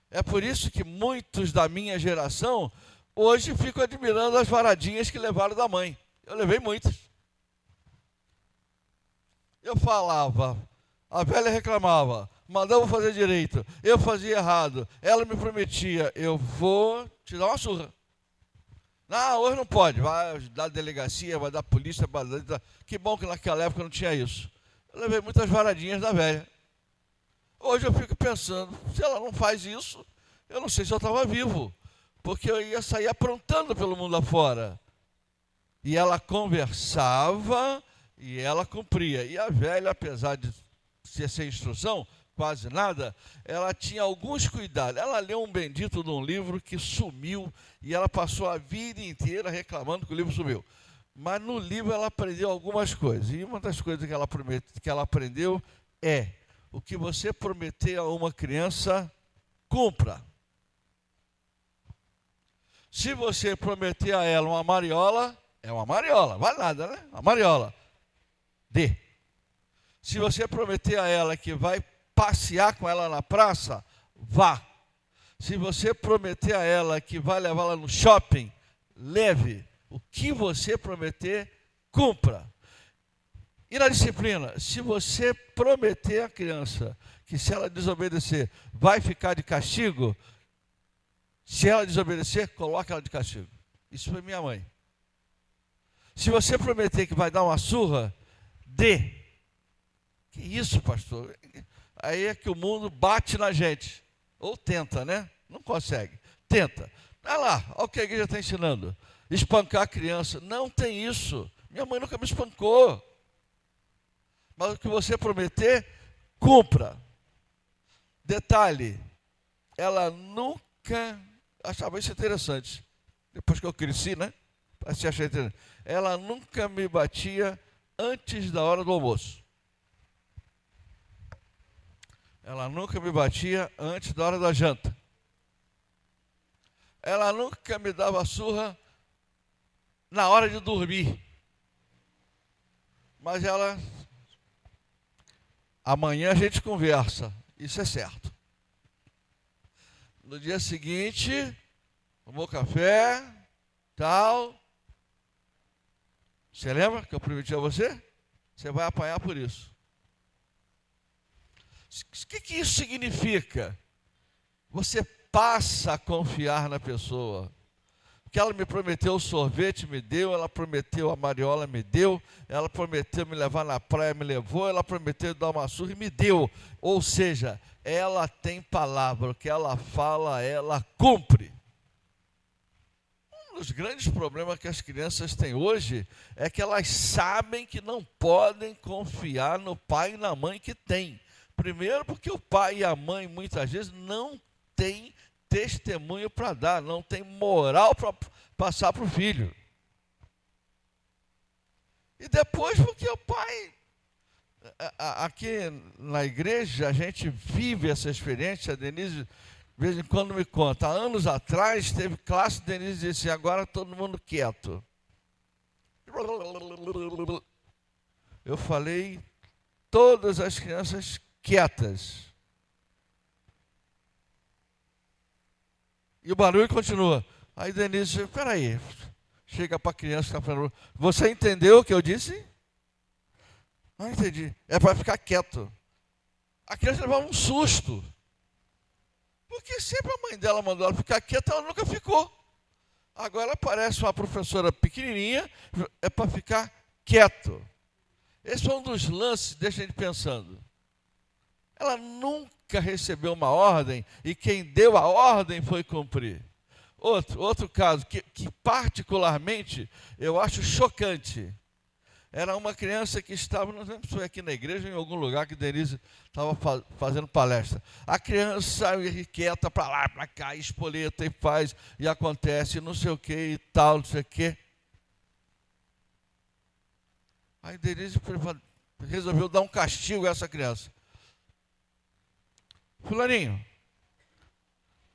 É por isso que muitos da minha geração, hoje ficam admirando as varadinhas que levaram da mãe. Eu levei muitas. Eu falava, a velha reclamava, mandava fazer direito, eu fazia errado, ela me prometia, eu vou te dar uma surra. Não, hoje não pode, vai dar delegacia, vai dar polícia, vai dar... Que bom que naquela época não tinha isso. Eu levei muitas varadinhas da velha. Hoje eu fico pensando, se ela não faz isso, eu não sei se eu estava vivo, porque eu ia sair aprontando pelo mundo afora. E ela conversava e ela cumpria. E a velha, apesar de ser sem instrução, quase nada, ela tinha alguns cuidados. Ela leu um bendito de um livro que sumiu e ela passou a vida inteira reclamando que o livro sumiu. Mas no livro ela aprendeu algumas coisas. E uma das coisas que ela aprendeu é: o que você prometer a uma criança, cumpra. Se você prometer a ela uma mariola, é uma mariola, vale nada, né? Uma mariola. Dê. Se você prometer a ela que vai passear com ela na praça, vá. Se você prometer a ela que vai levá-la no shopping, leve. O que você prometer, cumpra. E na disciplina, se você prometer à criança que se ela desobedecer, vai ficar de castigo, se ela desobedecer, coloque ela de castigo. Isso foi minha mãe. Se você prometer que vai dar uma surra, dê. Que isso, pastor? Aí é que o mundo bate na gente. Ou tenta, né? Não consegue. Tenta. Olha lá, olha o que a igreja está ensinando. Espancar a criança. Não tem isso. Minha mãe nunca me espancou. Mas o que você prometer, cumpra. Detalhe, ela nunca... Achava isso interessante. Depois que eu cresci, né? Achei interessante. Ela nunca me batia antes da hora do almoço. Ela nunca me batia antes da hora da janta. Ela nunca me dava surra na hora de dormir. Mas ela... Amanhã a gente conversa. Isso é certo. No dia seguinte, tomou café, tal. Você lembra que eu prometi a você? Você vai apanhar por isso. O que isso significa? Você passa a confiar na pessoa. Que ela me prometeu o sorvete, me deu. Ela prometeu a mariola, me deu. Ela prometeu me levar na praia, me levou. Ela prometeu dar uma surra e me deu. Ou seja, ela tem palavra. O que ela fala, ela cumpre. Um dos grandes problemas que as crianças têm hoje é que elas sabem que não podem confiar no pai e na mãe que têm. Primeiro porque o pai e a mãe muitas vezes não têm testemunho para dar, não tem moral para passar para o filho. E depois porque o pai... Aqui na igreja a gente vive essa experiência. A Denise de vez em quando me conta. Há anos atrás teve classe, Denise disse, agora todo mundo quieto. Eu falei, todas as crianças quietas. E o barulho continua. Aí Denise diz, peraí, chega para a criança que está falando, você entendeu o que eu disse? Não entendi. É para ficar quieto. A criança levava um susto. Porque sempre a mãe dela mandou ela ficar quieta, ela nunca ficou. Agora aparece uma professora pequenininha, é para ficar quieto. Esse é um dos lances, deixa a gente pensando. Ela nunca recebeu uma ordem e quem deu a ordem foi cumprir. Outro caso que particularmente eu acho chocante. Era uma criança que estava, não sei se foi aqui na igreja ou em algum lugar que Denise estava fazendo palestra. A criança irrequieta para lá, para cá, espoleta e faz, e acontece, não sei o que e tal, não sei o que. Aí Denise resolveu dar um castigo a essa criança. Fulaninho,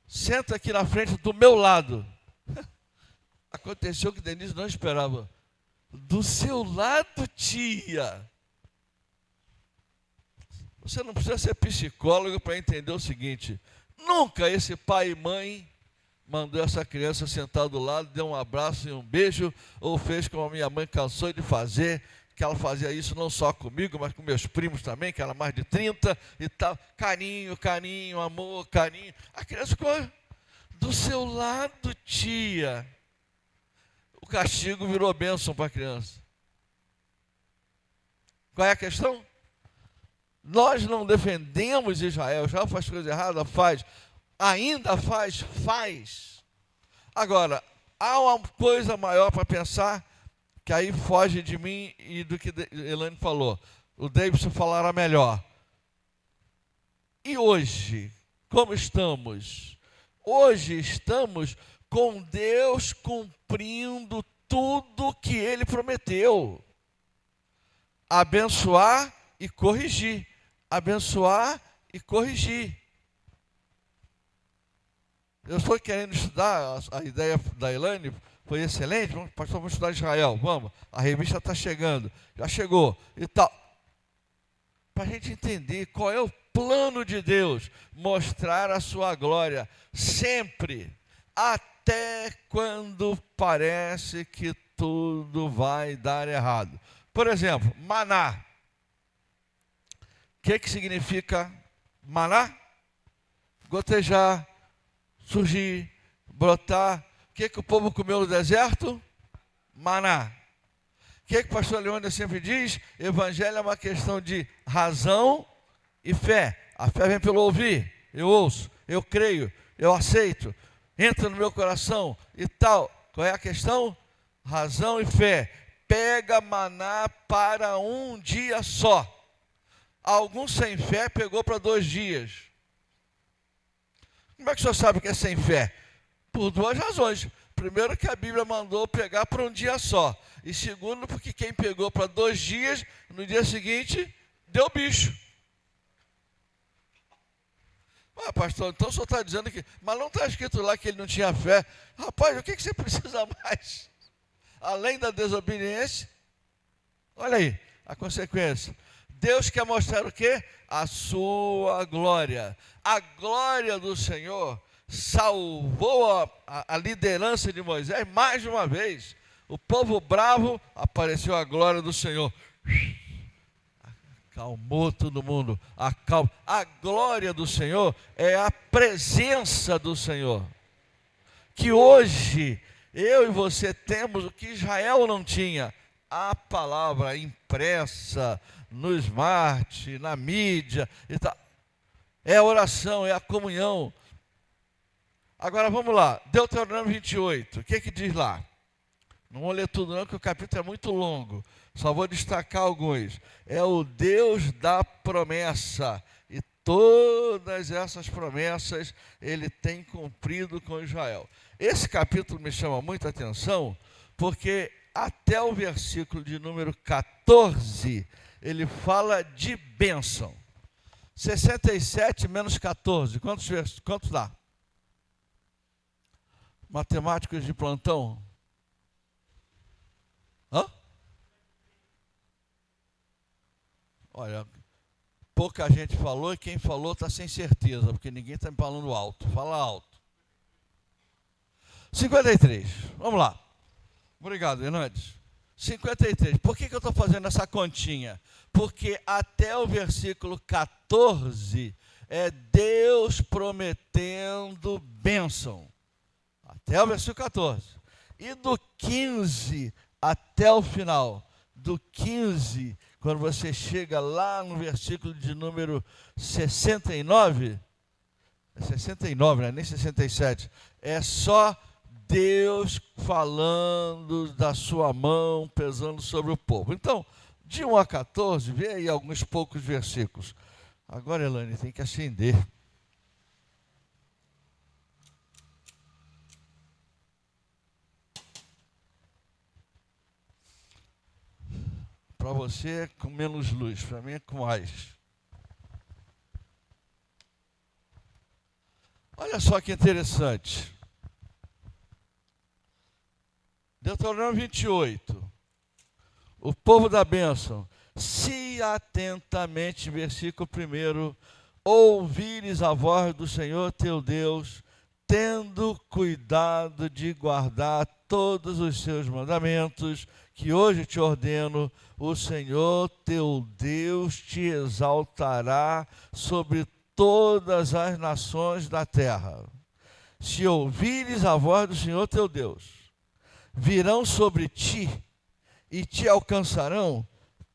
senta aqui na frente do meu lado. Aconteceu que Denise não esperava. Do seu lado, tia. Você não precisa ser psicólogo para entender o seguinte. Nunca esse pai e mãe mandou essa criança sentar do lado, deu um abraço e um beijo, ou fez como a minha mãe cansou de fazer, que ela fazia isso não só comigo, mas com meus primos também, que era mais de 30 e tal. Carinho, carinho, amor, carinho. A criança ficou do seu lado, tia. O castigo virou bênção para a criança. Qual é a questão? Nós não defendemos Israel. Israel faz coisa errada? Faz. Ainda faz? Faz. Agora, há uma coisa maior para pensar, que aí foge de mim e do que Elaine falou. O Davidson falará melhor. E hoje, como estamos? Hoje estamos com Deus cumprindo tudo que Ele prometeu. Abençoar e corrigir. Abençoar e corrigir. Eu estou querendo estudar, a ideia da Elaine foi excelente, pastor, vamos estudar Israel, vamos, a revista está chegando, já chegou e tal. Para a gente entender qual é o plano de Deus, mostrar a sua glória sempre, até quando parece que tudo vai dar errado. Por exemplo, maná. O que significa maná? Gotejar, surgir, brotar. O que o povo comeu no deserto? Maná. O que o pastor Leônidas sempre diz? Evangelho é uma questão de razão e fé. A fé vem pelo ouvir. Eu ouço, eu creio, eu aceito, entra no meu coração e tal. Qual é a questão? Razão e fé. Pega maná para um dia só. Alguns sem fé pegou para 2 dias. Como é que o senhor sabe que é sem fé? Por 2 razões. Primeiro, que a Bíblia mandou pegar para um dia só. E segundo, porque quem pegou para 2 dias, no dia seguinte, deu bicho. Ah, pastor, então o senhor está dizendo que... Mas não está escrito lá que ele não tinha fé. Rapaz, o que você precisa mais? Além da desobediência, olha aí, a consequência. Deus quer mostrar o quê? A sua glória. A glória do Senhor salvou a liderança de Moisés mais de uma vez. O povo bravo, apareceu a glória do Senhor. Acalmou todo mundo. A glória do Senhor é a presença do Senhor. Que hoje eu e você temos o que Israel não tinha. A palavra impressa no smart, na mídia e tal. É a oração, é a comunhão. Agora vamos lá, Deuteronômio 28, o que diz lá? Não vou ler tudo não, porque o capítulo é muito longo. Só vou destacar alguns. É o Deus da promessa. E todas essas promessas Ele tem cumprido com Israel. Esse capítulo me chama muita atenção, porque até o versículo de número 14, ele fala de bênção. 67 menos 14, quantos dá? Matemáticos de plantão? Hã? Olha, pouca gente falou e quem falou está sem certeza, porque ninguém está me falando alto. Fala alto. 53, vamos lá. Obrigado, Hernandes. 53, por que eu estou fazendo essa continha? Porque até o versículo 14 é Deus prometendo bênção. Até o versículo 14. E do 15 até o final, do 15, quando você chega lá no versículo de número 69, é 69, não é nem 67, é só Deus falando da sua mão, pesando sobre o povo. Então, de 1 a 14, vê aí alguns poucos versículos. Agora, Elaine, tem que acender. Para você é com menos luz, para mim é com mais. Olha só que interessante. Deuteronômio 28. O povo da bênção. Se atentamente, versículo 1, ouvires a voz do Senhor teu Deus, tendo cuidado de guardar todos os seus mandamentos, que hoje te ordeno, o Senhor teu Deus te exaltará sobre todas as nações da terra. Se ouvires a voz do Senhor teu Deus, virão sobre ti e te alcançarão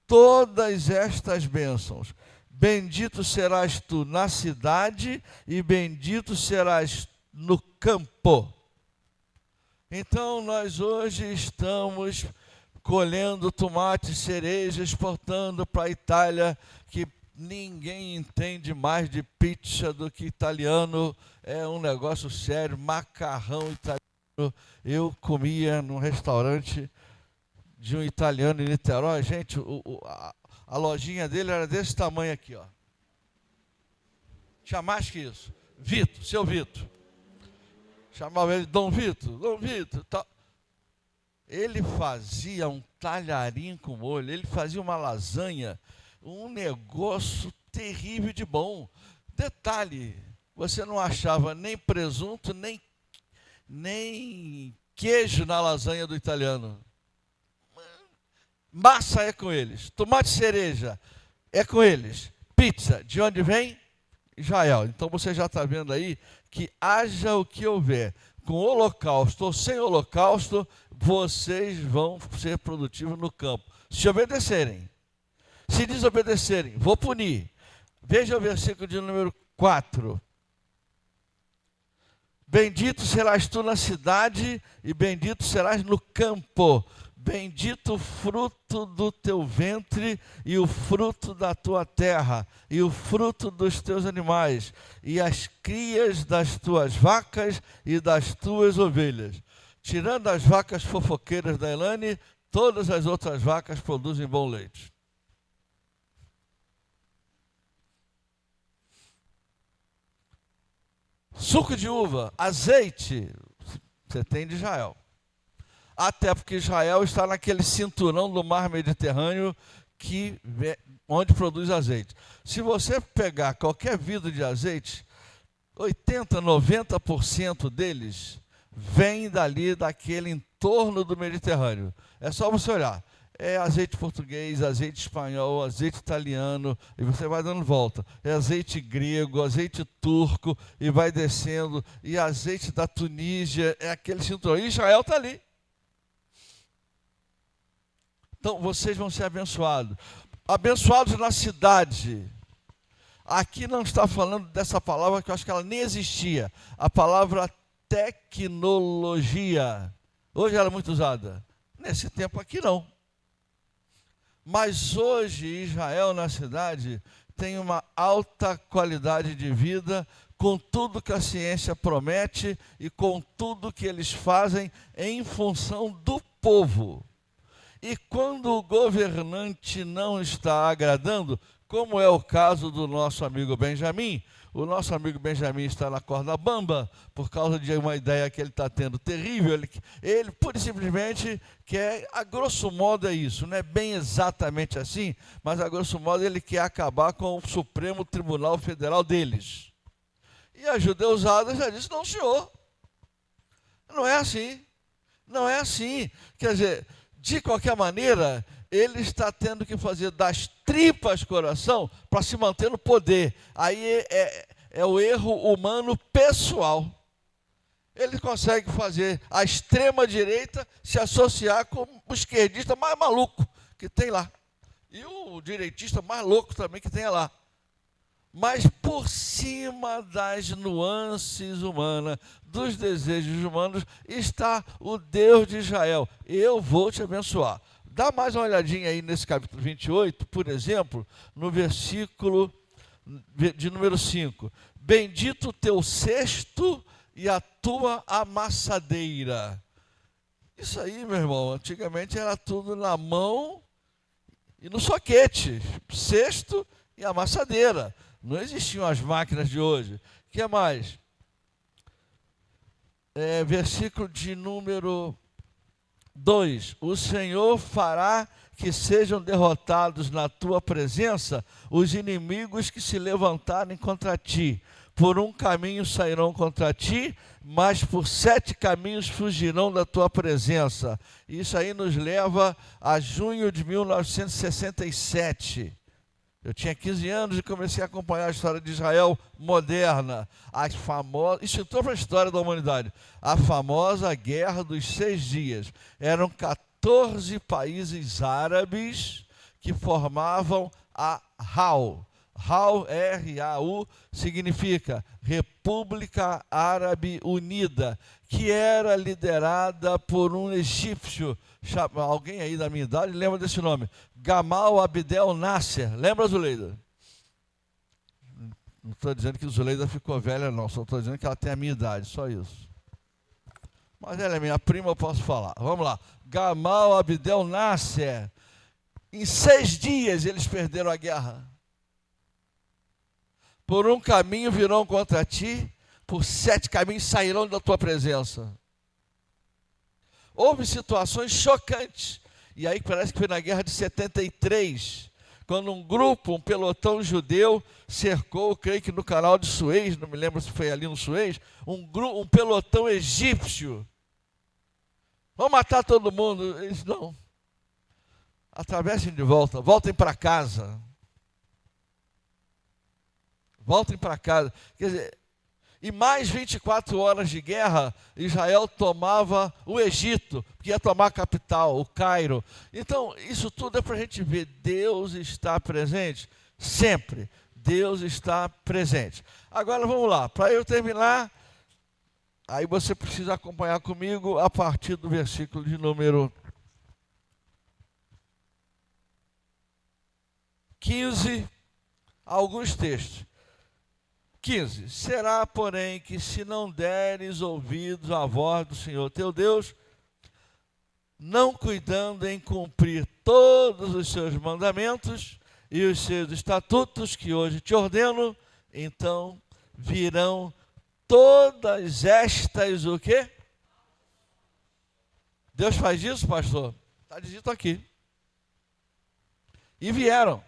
todas estas bênçãos. Bendito serás tu na cidade e bendito serás no campo. Então nós hoje estamos colhendo tomate, cereja, exportando para a Itália, que ninguém entende mais de pizza do que italiano. É um negócio sério, macarrão italiano. Eu comia num restaurante de um italiano em Niterói. Gente, a lojinha dele era desse tamanho aqui, ó. Tinha mais que isso. Vitor, seu Vitor. Chamava ele Dom Vitor, tal. Ele fazia um talharim com molho, ele fazia uma lasanha, um negócio terrível de bom. Detalhe, você não achava nem presunto, nem queijo na lasanha do italiano. Massa é com eles, tomate cereja é com eles. Pizza, de onde vem? Israel. Então você já está vendo aí que haja o que houver, com holocausto ou sem holocausto, vocês vão ser produtivos no campo. Se obedecerem. Se desobedecerem, vou punir. Veja o versículo de número 4. Bendito serás tu na cidade e bendito serás no campo. Bendito o fruto do teu ventre e o fruto da tua terra e o fruto dos teus animais e as crias das tuas vacas e das tuas ovelhas. Tirando as vacas fofoqueiras da Elane, todas as outras vacas produzem bom leite. Suco de uva, azeite, você tem de Israel. Até porque Israel está naquele cinturão do mar Mediterrâneo onde produz azeite. Se você pegar qualquer vidro de azeite, 80%, 90% deles vem daquele entorno do Mediterrâneo. É só você olhar. É azeite português, azeite espanhol, azeite italiano, e você vai dando volta. É azeite grego, azeite turco, e vai descendo. E azeite da Tunísia, é aquele cinturão. E Israel está ali. Então, vocês vão ser abençoados. Abençoados na cidade. Aqui não está falando dessa palavra, que eu acho que ela nem existia. A palavra tecnologia. Hoje ela é muito usada. Nesse tempo aqui não. Mas hoje Israel na cidade tem uma alta qualidade de vida, com tudo que a ciência promete e com tudo que eles fazem em função do povo. E quando o governante não está agradando, como é o caso do nosso amigo Benjamin, o nosso amigo Benjamin está na corda bamba por causa de uma ideia que ele está tendo terrível. Ele pura e simplesmente quer, a grosso modo é isso, não é bem exatamente assim, mas a grosso modo ele quer acabar com o Supremo Tribunal Federal deles. E a judeusada já disse, não senhor, não é assim, não é assim. Quer dizer, de qualquer maneira, ele está tendo que fazer das tripas coração para se manter no poder. Aí é o erro humano pessoal. Ele consegue fazer a extrema-direita se associar com o esquerdista mais maluco que tem lá. E o direitista mais louco também que tem lá. Mas por cima das nuances humanas, dos desejos humanos, está o Deus de Israel. Eu vou te abençoar. Dá mais uma olhadinha aí nesse capítulo 28, por exemplo, no versículo de número 5. Bendito o teu cesto e a tua amassadeira. Isso aí, meu irmão, antigamente era tudo na mão e no soquete. Cesto e amassadeira. Não existiam as máquinas de hoje. O que mais? Versículo de número 2. O Senhor fará que sejam derrotados na tua presença os inimigos que se levantarem contra ti. Por um caminho sairão contra ti, mas por 7 caminhos fugirão da tua presença. Isso aí nos leva a junho de 1967. Eu tinha 15 anos e comecei a acompanhar a história de Israel moderna. Isso entrou para a história da humanidade. A famosa Guerra dos 6 Dias. Eram 14 países árabes que formavam a RAU. RAU, R-A-U, significa República Árabe Unida, que era liderada por um egípcio, alguém aí da minha idade lembra desse nome? Gamal Abdel Nasser. Lembra, Zuleida? Não estou dizendo que Zuleida ficou velha, não. Só estou dizendo que ela tem a minha idade, só isso. Mas ela é minha prima, eu posso falar. Vamos lá. Gamal Abdel Nasser. Em 6 dias eles perderam a guerra. Por um caminho virão contra ti, por 7 caminhos sairão da tua presença. Houve situações chocantes. E aí parece que foi na guerra de 73, quando um pelotão judeu cercou, creio que no canal de Suez, não me lembro se foi ali no Suez, um pelotão egípcio. Vão matar todo mundo. Eles não. Atravessem de volta, voltem para casa. Voltem para casa. Quer dizer, e mais 24 horas de guerra, Israel tomava o Egito, que ia tomar a capital, o Cairo. Então, isso tudo é para a gente ver, Deus está presente sempre. Deus está presente. Agora vamos lá, para eu terminar, aí você precisa acompanhar comigo a partir do versículo de número 15, alguns textos. 15. Será, porém, que se não deres ouvidos à voz do Senhor teu Deus, não cuidando em cumprir todos os seus mandamentos e os seus estatutos que hoje te ordeno, então virão todas estas o quê? Deus faz isso, pastor? Está dito aqui. E vieram.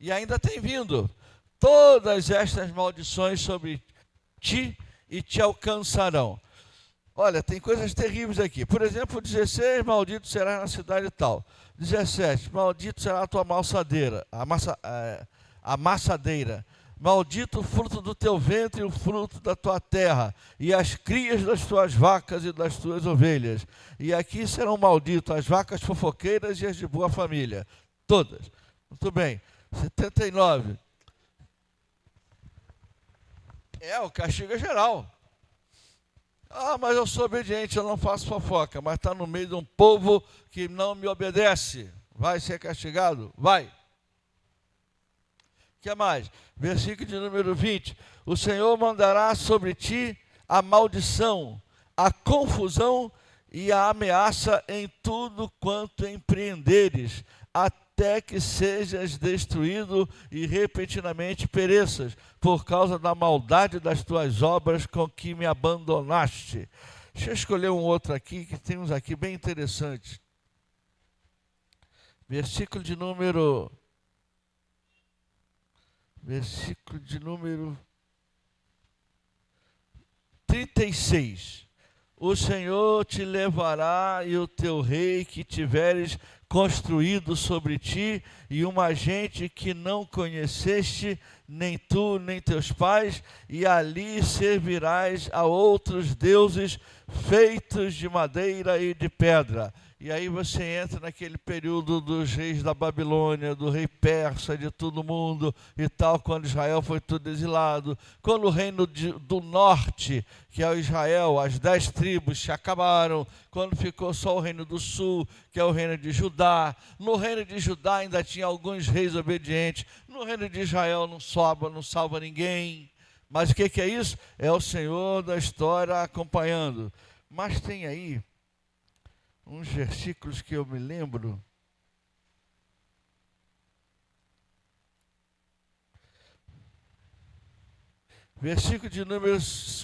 E ainda tem vindo. Todas estas maldições sobre ti e te alcançarão. Olha, tem coisas terríveis aqui. Por exemplo, 16, maldito será na cidade tal. 17, maldito será a tua amassadeira, amassadeira. Maldito o fruto do teu ventre e o fruto da tua terra, e as crias das tuas vacas e das tuas ovelhas. E aqui serão malditas as vacas fofoqueiras e as de boa família. Todas. Muito bem. 79. O castigo é geral. Ah, mas eu sou obediente, eu não faço fofoca. Mas está no meio de um povo que não me obedece. Vai ser castigado? Vai. O que mais? Versículo de número 20. O Senhor mandará sobre ti a maldição, a confusão e a ameaça em tudo quanto empreenderes, até que sejas destruído e repentinamente pereças, por causa da maldade das tuas obras com que me abandonaste. Deixa eu escolher um outro aqui, que tem uns aqui bem interessantes. Versículo de número 36. O Senhor te levará e o teu rei que tiveres construído sobre ti, e uma gente que não conheceste, nem tu, nem teus pais, e ali servirás a outros deuses feitos de madeira e de pedra. E aí você entra naquele período dos reis da Babilônia, do rei persa, de todo mundo e tal, quando Israel foi tudo exilado. Quando o reino do norte, que é o Israel, as 10 tribos se acabaram. Quando ficou só o reino do sul, que é o reino de Judá. No reino de Judá ainda tinha alguns reis obedientes. No reino de Israel não salva ninguém. Mas o que é isso? É o Senhor da história acompanhando. Mas tem aí uns versículos que eu me lembro. Versículo de número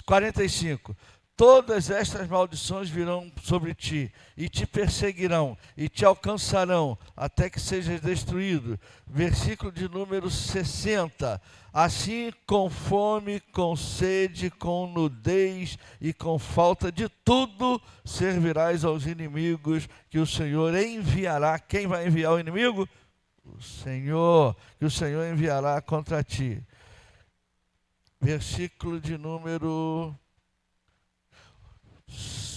45. Todas estas maldições virão sobre ti, e te perseguirão, e te alcançarão, até que sejas destruído. Versículo de número 60. Assim, com fome, com sede, com nudez e com falta de tudo, servirás aos inimigos que o Senhor enviará. Quem vai enviar o inimigo? O Senhor, que o Senhor enviará contra ti. Versículo de número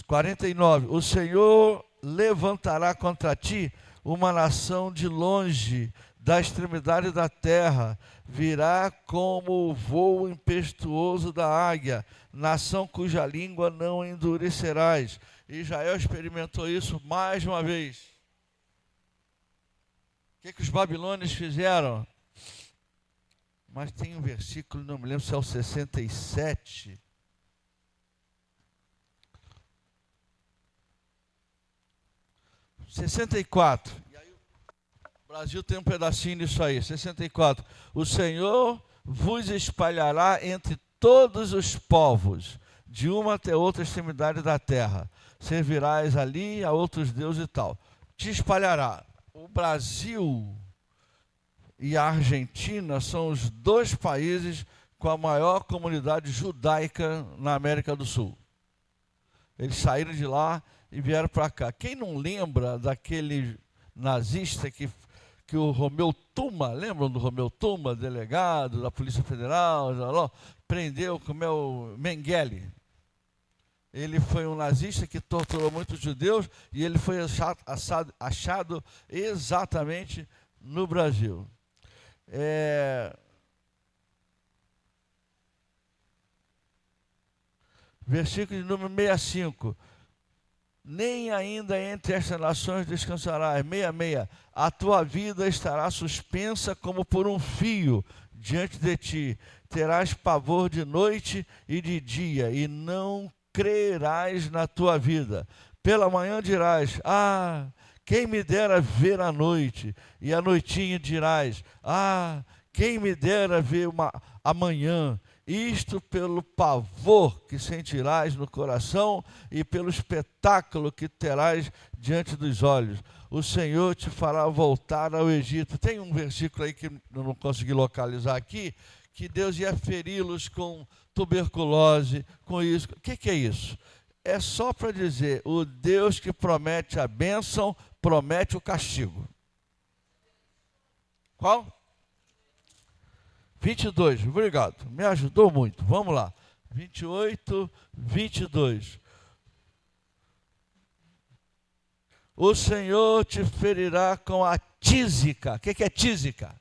49. O Senhor levantará contra ti uma nação de longe, da extremidade da terra, virá como o voo impetuoso da águia, nação cuja língua não endurecerás. Israel experimentou isso mais uma vez. O que os babilônios fizeram? Mas tem um versículo, não me lembro se é o 67. E aí o Brasil tem um pedacinho disso aí. 64. O Senhor vos espalhará entre todos os povos, de uma até outra extremidade da terra. Servirás ali a outros deuses e tal. Te espalhará. O Brasil e a Argentina são os dois países com a maior comunidade judaica na América do Sul. Eles saíram de lá e vieram para cá. Quem não lembra daquele nazista que o Romeu Tuma, lembram do Romeu Tuma, delegado da Polícia Federal, prendeu, como é o Mengele. Ele foi um nazista que torturou muitos judeus e ele foi achado exatamente no Brasil. Versículo de número 65. Nem ainda entre estas nações descansarás. 66. A tua vida estará suspensa como por um fio diante de ti. Terás pavor de noite e de dia, e não crerás na tua vida. Pela manhã dirás: ah, quem me dera ver a noite. E à noitinha dirás: ah, quem me dera ver amanhã. Isto pelo pavor que sentirás no coração e pelo espetáculo que terás diante dos olhos. O Senhor te fará voltar ao Egito. Tem um versículo aí que eu não consegui localizar aqui, que Deus ia feri-los com tuberculose, com isso. O que é isso? É só para dizer, o Deus que promete a bênção, promete o castigo. Qual? 22, obrigado, me ajudou muito. Vamos lá, 28, 22. O Senhor te ferirá com a tísica. O que é tísica?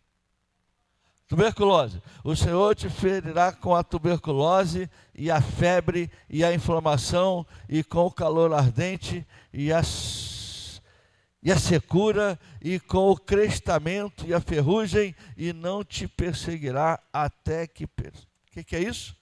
Tuberculose. O Senhor te ferirá com a tuberculose e a febre e a inflamação e com o calor ardente e a secura e com o crestamento e a ferrugem, e não te perseguirá até que... O que é isso?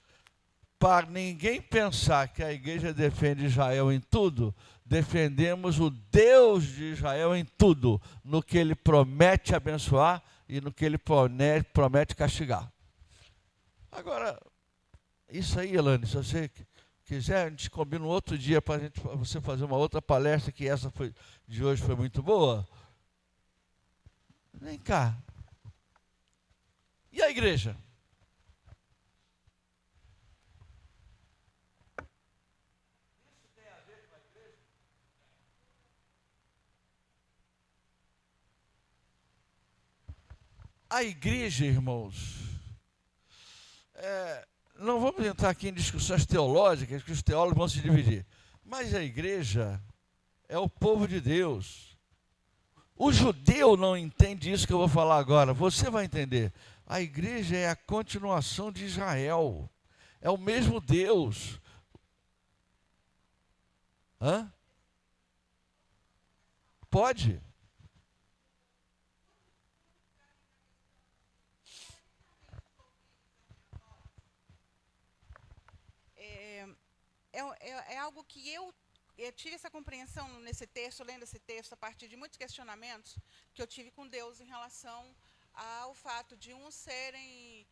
Para ninguém pensar que a igreja defende Israel em tudo, defendemos o Deus de Israel em tudo, no que ele promete abençoar e no que ele promete castigar. Agora, isso aí, Elane, se você quiser, a gente combina um outro dia para você fazer uma outra palestra, que essa de hoje foi muito boa. Vem cá. E a igreja? Isso tem a ver com a igreja? A igreja, irmãos, não vamos entrar aqui em discussões teológicas, que os teólogos vão se dividir. Mas a igreja é o povo de Deus. O judeu não entende isso que eu vou falar agora. Você vai entender. A igreja é a continuação de Israel. É o mesmo Deus. Hã? Pode? É algo que eu tive essa compreensão nesse texto, lendo esse texto, a partir de muitos questionamentos que eu tive com Deus em relação ao fato de uns serem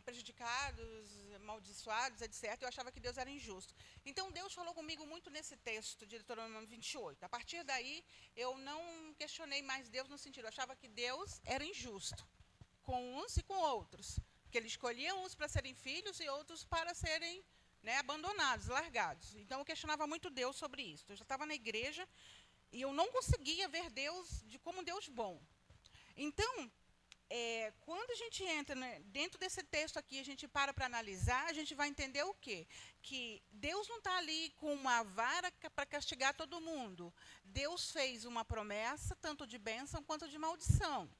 prejudicados, amaldiçoados, etc. Eu achava que Deus era injusto. Então, Deus falou comigo muito nesse texto de Deuteronômio 28. A partir daí, eu não questionei mais Deus no sentido, eu achava que Deus era injusto com uns e com outros, que ele escolhia uns para serem filhos e outros para serem abandonados, largados. Então, eu questionava muito Deus sobre isso. Eu já estava na igreja e eu não conseguia ver Deus como Deus bom. Então, quando a gente entra dentro desse texto aqui, a gente para analisar, a gente vai entender o quê? Que Deus não está ali com uma vara para castigar todo mundo. Deus fez uma promessa, tanto de bênção quanto de maldição.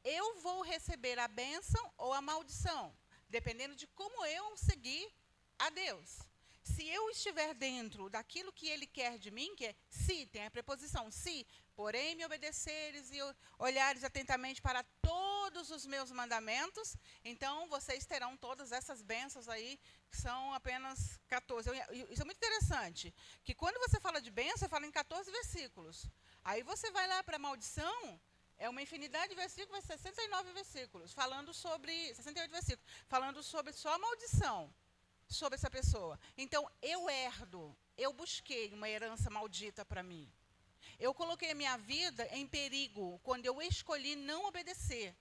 Eu vou receber a bênção ou a maldição, dependendo de como eu seguir a Deus. Se eu estiver dentro daquilo que Ele quer de mim, que é se, tem a preposição se, porém me obedeceres e olhares atentamente para todos os meus mandamentos, então vocês terão todas essas bênçãos aí, que são apenas 14. Isso é muito interessante, que quando você fala de bênção, você fala em 14 versículos. Aí você vai lá para a maldição, É uma infinidade de versículos, 69 versículos, falando sobre, 68 versículos, falando sobre só a maldição sobre essa pessoa. Então, eu busquei uma herança maldita para mim. Eu coloquei a minha vida em perigo quando eu escolhi não obedecer.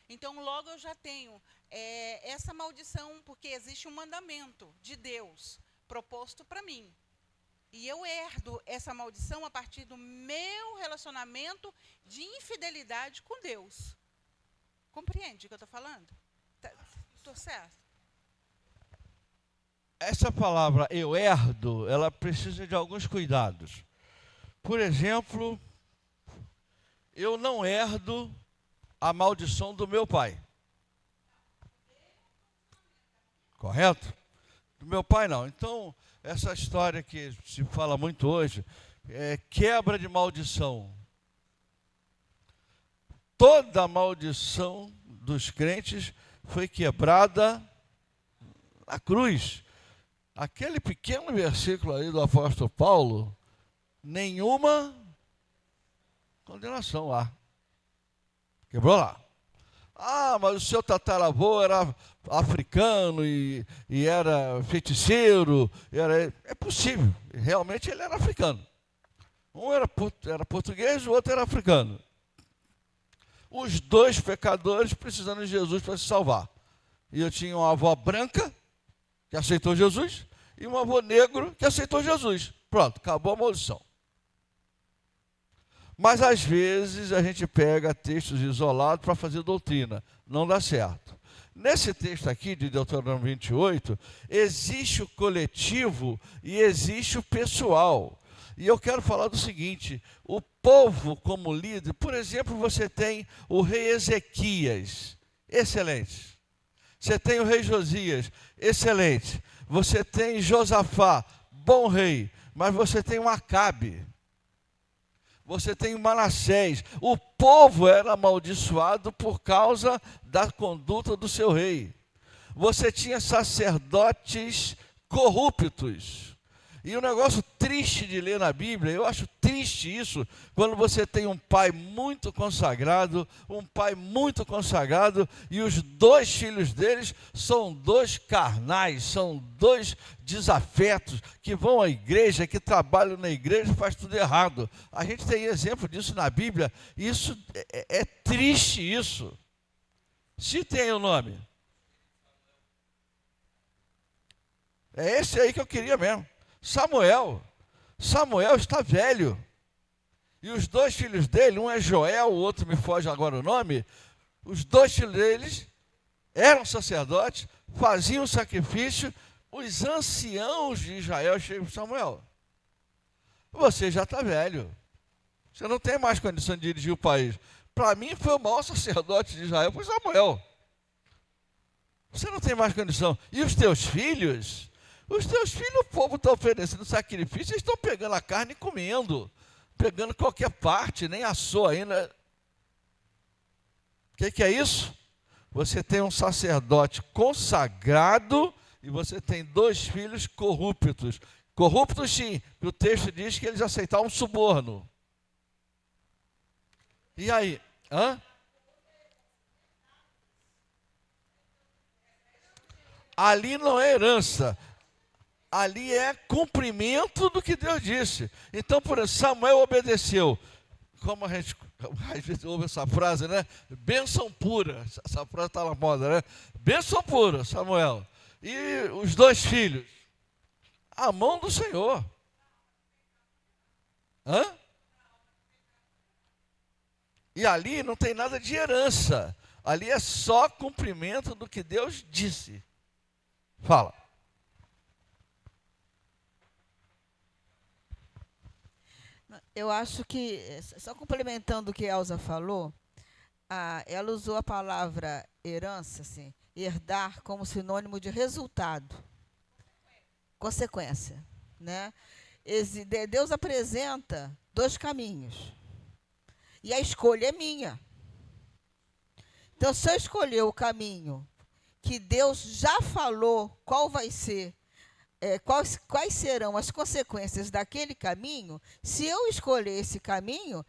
Então, logo eu já tenho essa maldição, porque existe um mandamento de Deus proposto para mim. E eu herdo essa maldição a partir do meu relacionamento de infidelidade com Deus. Compreende o que eu estou falando? Estou certo? Essa palavra eu herdo, ela precisa de alguns cuidados. Por exemplo, eu não herdo a maldição do meu pai. Correto? Do meu pai não. Então, essa história que se fala muito hoje, é quebra de maldição. Toda a maldição dos crentes foi quebrada na cruz. Aquele pequeno versículo aí do apóstolo Paulo, nenhuma condenação lá. Quebrou lá. Ah, mas o seu tataravô era africano e era feiticeiro. É possível. Realmente ele era africano. Um era português, o outro era africano. Os dois pecadores precisando de Jesus para se salvar. E eu tinha uma avó branca, que aceitou Jesus, e um avô negro, que aceitou Jesus. Pronto, acabou a maldição. Mas, às vezes, a gente pega textos isolados para fazer doutrina. Não dá certo. Nesse texto aqui, de Deuteronômio 28, existe o coletivo e existe o pessoal. E eu quero falar do seguinte, o povo como líder, por exemplo, você tem o rei Ezequias, excelente. Você tem o rei Josias, excelente. Você tem Josafá, bom rei. Mas você tem o Acabe. Você tem o Manassés. O povo era amaldiçoado por causa da conduta do seu rei. Você tinha sacerdotes corruptos. E um negócio triste de ler na Bíblia, eu acho triste isso, quando você tem um pai muito consagrado, e os dois filhos deles são dois carnais, são dois desafetos, que vão à igreja, que trabalham na igreja e faz tudo errado. A gente tem exemplo disso na Bíblia, isso é triste isso. Se tem o nome. É esse aí que eu queria mesmo. Samuel está velho. E os dois filhos dele, um é Joel, o outro me foge agora o nome. Os dois filhos deles eram sacerdotes, faziam sacrifício. Os anciãos de Israel chegam para Samuel. Você já está velho. Você não tem mais condição de dirigir o país. Para mim foi o maior sacerdote de Israel, foi Samuel. Você não tem mais condição. E os teus filhos? Os teus filhos, o povo está oferecendo sacrifício, eles estão pegando a carne e comendo, pegando qualquer parte, nem assou ainda. O que é isso? Você tem um sacerdote consagrado e você tem dois filhos corruptos. Corruptos sim, porque o texto diz que eles aceitavam suborno. E aí? Ali não é herança. Ali é cumprimento do que Deus disse. Então, por exemplo, Samuel obedeceu. Como a gente às vezes ouve essa frase, né? Bênção pura. Essa frase está na moda, né? Bênção pura, Samuel. E os dois filhos. A mão do Senhor. E ali não tem nada de herança. Ali é só cumprimento do que Deus disse. Fala. Eu acho que, só complementando o que a Elza falou, ela usou a palavra herança, assim, herdar, como sinônimo de resultado, consequência, né? Deus apresenta dois caminhos, e a escolha é minha. Então, se eu escolher o caminho que Deus já falou qual vai ser quais serão as consequências daquele caminho. Se eu escolher esse caminho,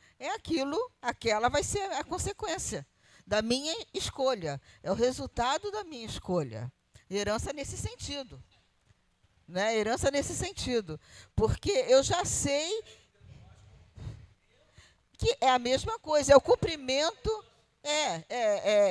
aquela vai ser a consequência da minha escolha, é o resultado da minha escolha. Herança nesse sentido, né? Herança nesse sentido, porque eu já sei que é a mesma coisa, é o cumprimento.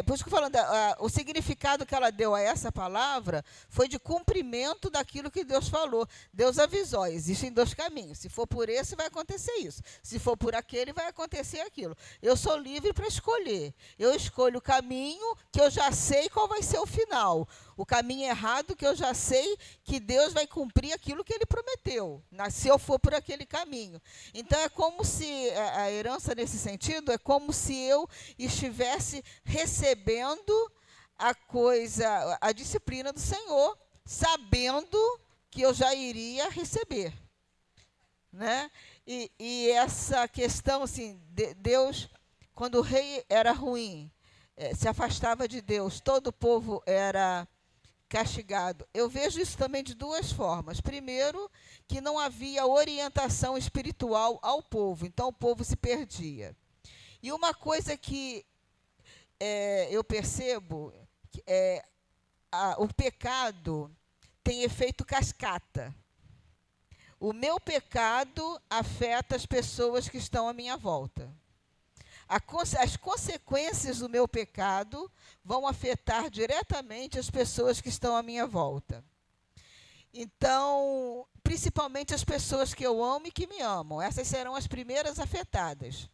Por isso que eu estou falando, o significado que ela deu a essa palavra foi de cumprimento daquilo que Deus falou. Deus avisou, existem 2 caminhos. Se for por esse, vai acontecer isso. Se for por aquele, vai acontecer aquilo. Eu sou livre para escolher. Eu escolho o caminho que eu já sei qual vai ser o final. O caminho errado que eu já sei que Deus vai cumprir aquilo que Ele prometeu, se eu for por aquele caminho. Então, é como se, a herança nesse sentido, é como se eu estivesse recebendo a disciplina do Senhor, sabendo que eu já iria receber. Né? E essa questão, assim, Deus, quando o rei era ruim, se afastava de Deus, todo o povo era castigado. Eu vejo isso também de 2 formas. Primeiro, que não havia orientação espiritual ao povo, então o povo se perdia. E uma coisa que eu percebo, o pecado tem efeito cascata. O meu pecado afeta as pessoas que estão à minha volta. As consequências do meu pecado vão afetar diretamente as pessoas que estão à minha volta. Então, principalmente as pessoas que eu amo e que me amam. Essas serão as primeiras afetadas,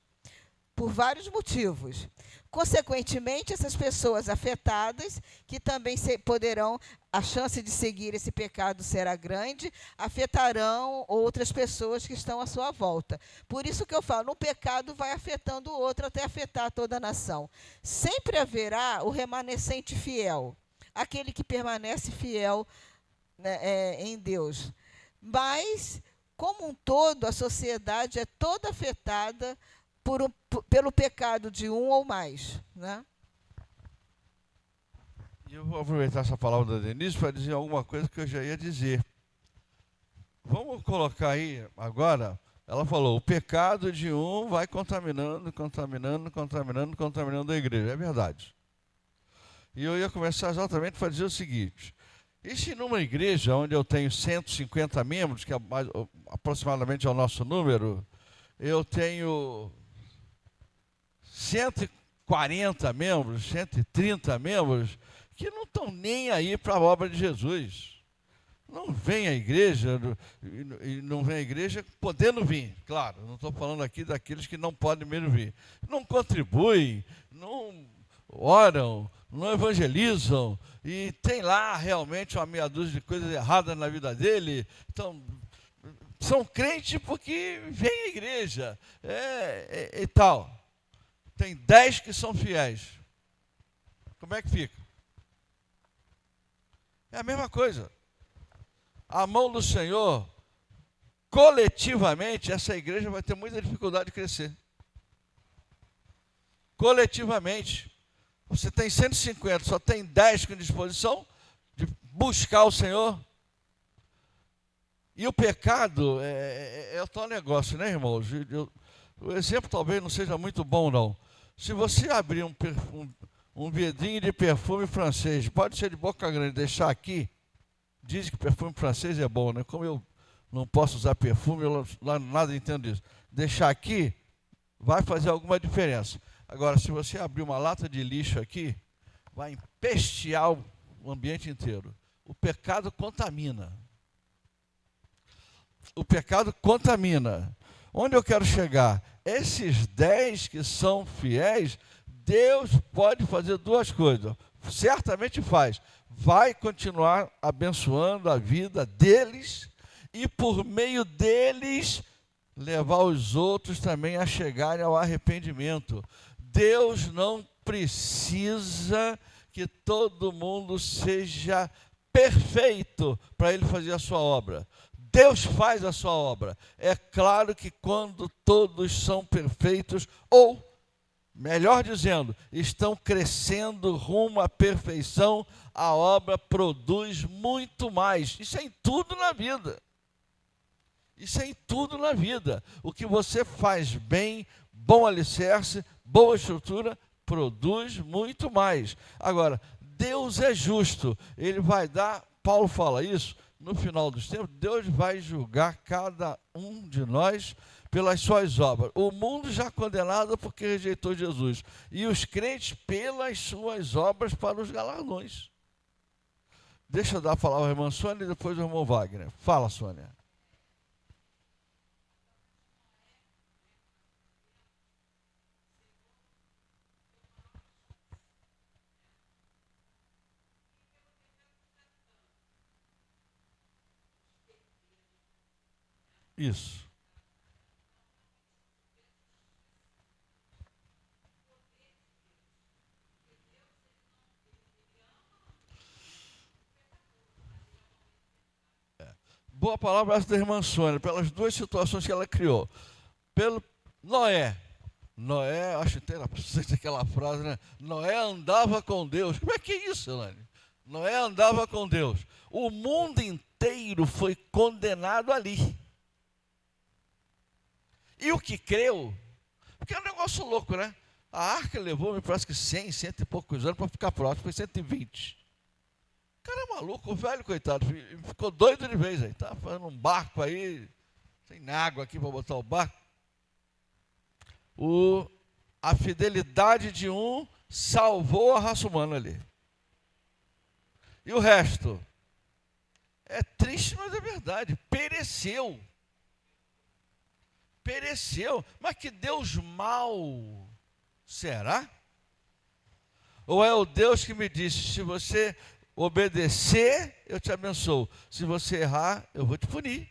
por vários motivos. Consequentemente, essas pessoas afetadas, que também poderão, a chance de seguir esse pecado será grande, afetarão outras pessoas que estão à sua volta. Por isso que eu falo, um pecado vai afetando o outro até afetar toda a nação. Sempre haverá o remanescente fiel, aquele que permanece fiel, né, em Deus. Mas, como um todo, a sociedade é toda afetada pelo pecado de um ou mais, né? E eu vou aproveitar essa palavra da Denise para dizer alguma coisa que eu já ia dizer. Vamos colocar aí agora, ela falou, o pecado de um vai contaminando a igreja. É verdade. E eu ia começar exatamente para dizer o seguinte, e se numa igreja onde eu tenho 150 membros, que aproximadamente é o nosso número, eu tenho 140 membros, 130 membros, que não estão nem aí para a obra de Jesus. Não vem à igreja, e não vem à igreja podendo vir, claro, não estou falando aqui daqueles que não podem mesmo vir. Não contribuem, não oram, não evangelizam, e tem lá realmente uma meia dúzia de coisas erradas na vida dele. Então, são crentes porque vêm à igreja, e tal. Tem 10 que são fiéis. Como é que fica? É a mesma coisa. A mão do Senhor, coletivamente, essa igreja vai ter muita dificuldade de crescer. Coletivamente. Você tem 150, só tem 10 com disposição de buscar o Senhor. E o pecado é o tal negócio, né, irmãos? O exemplo talvez não seja muito bom, não. Se você abrir um vidrinho de perfume francês, pode ser de boca grande, deixar aqui, dizem que perfume francês é bom, né? Como eu não posso usar perfume, eu nada entendo disso. Deixar aqui vai fazer alguma diferença. Agora, se você abrir uma lata de lixo aqui, vai empestear o ambiente inteiro. O pecado contamina. O pecado contamina. Onde eu quero chegar? Esses 10 que são fiéis, Deus pode fazer 2 coisas. Certamente faz. Vai continuar abençoando a vida deles e, por meio deles, levar os outros também a chegarem ao arrependimento. Deus não precisa que todo mundo seja perfeito para Ele fazer a sua obra. Deus faz a sua obra. É claro que quando todos são perfeitos, ou Melhor dizendo, estão crescendo rumo à perfeição, a obra produz muito mais. Isso é em tudo na vida. Isso é em tudo na vida. O que você faz bem, bom alicerce, boa estrutura, produz muito mais. Agora, Deus é justo. Ele vai dar, Paulo fala isso, no final dos tempos, Deus vai julgar cada um de nós pelas suas obras. O mundo já condenado porque rejeitou Jesus. E os crentes pelas suas obras para os galardões. Deixa eu dar a palavra à irmã Sônia e depois ao irmão Wagner. Fala, Sônia. Isso. Boa palavra essa da irmã Sônia, pelas duas situações que ela criou. Pelo Noé. Noé, acho interessante aquela frase, né? Noé andava com Deus. Como é que é isso, Elane? Noé andava com Deus. O mundo inteiro foi condenado ali. E o que creu, porque é um negócio louco, né? A arca levou, me parece que 100 e poucos anos para ficar próximo, foi 120. O cara é maluco, o velho, coitado, ficou doido de vez aí. Tá fazendo um barco aí, sem água aqui para botar o barco. A fidelidade de um salvou a raça humana ali. E o resto? É triste, mas é verdade. Pereceu. Pereceu. Mas que Deus mau será? Ou é o Deus que me disse, se você obedecer, eu te abençoo. Se você errar, eu vou te punir.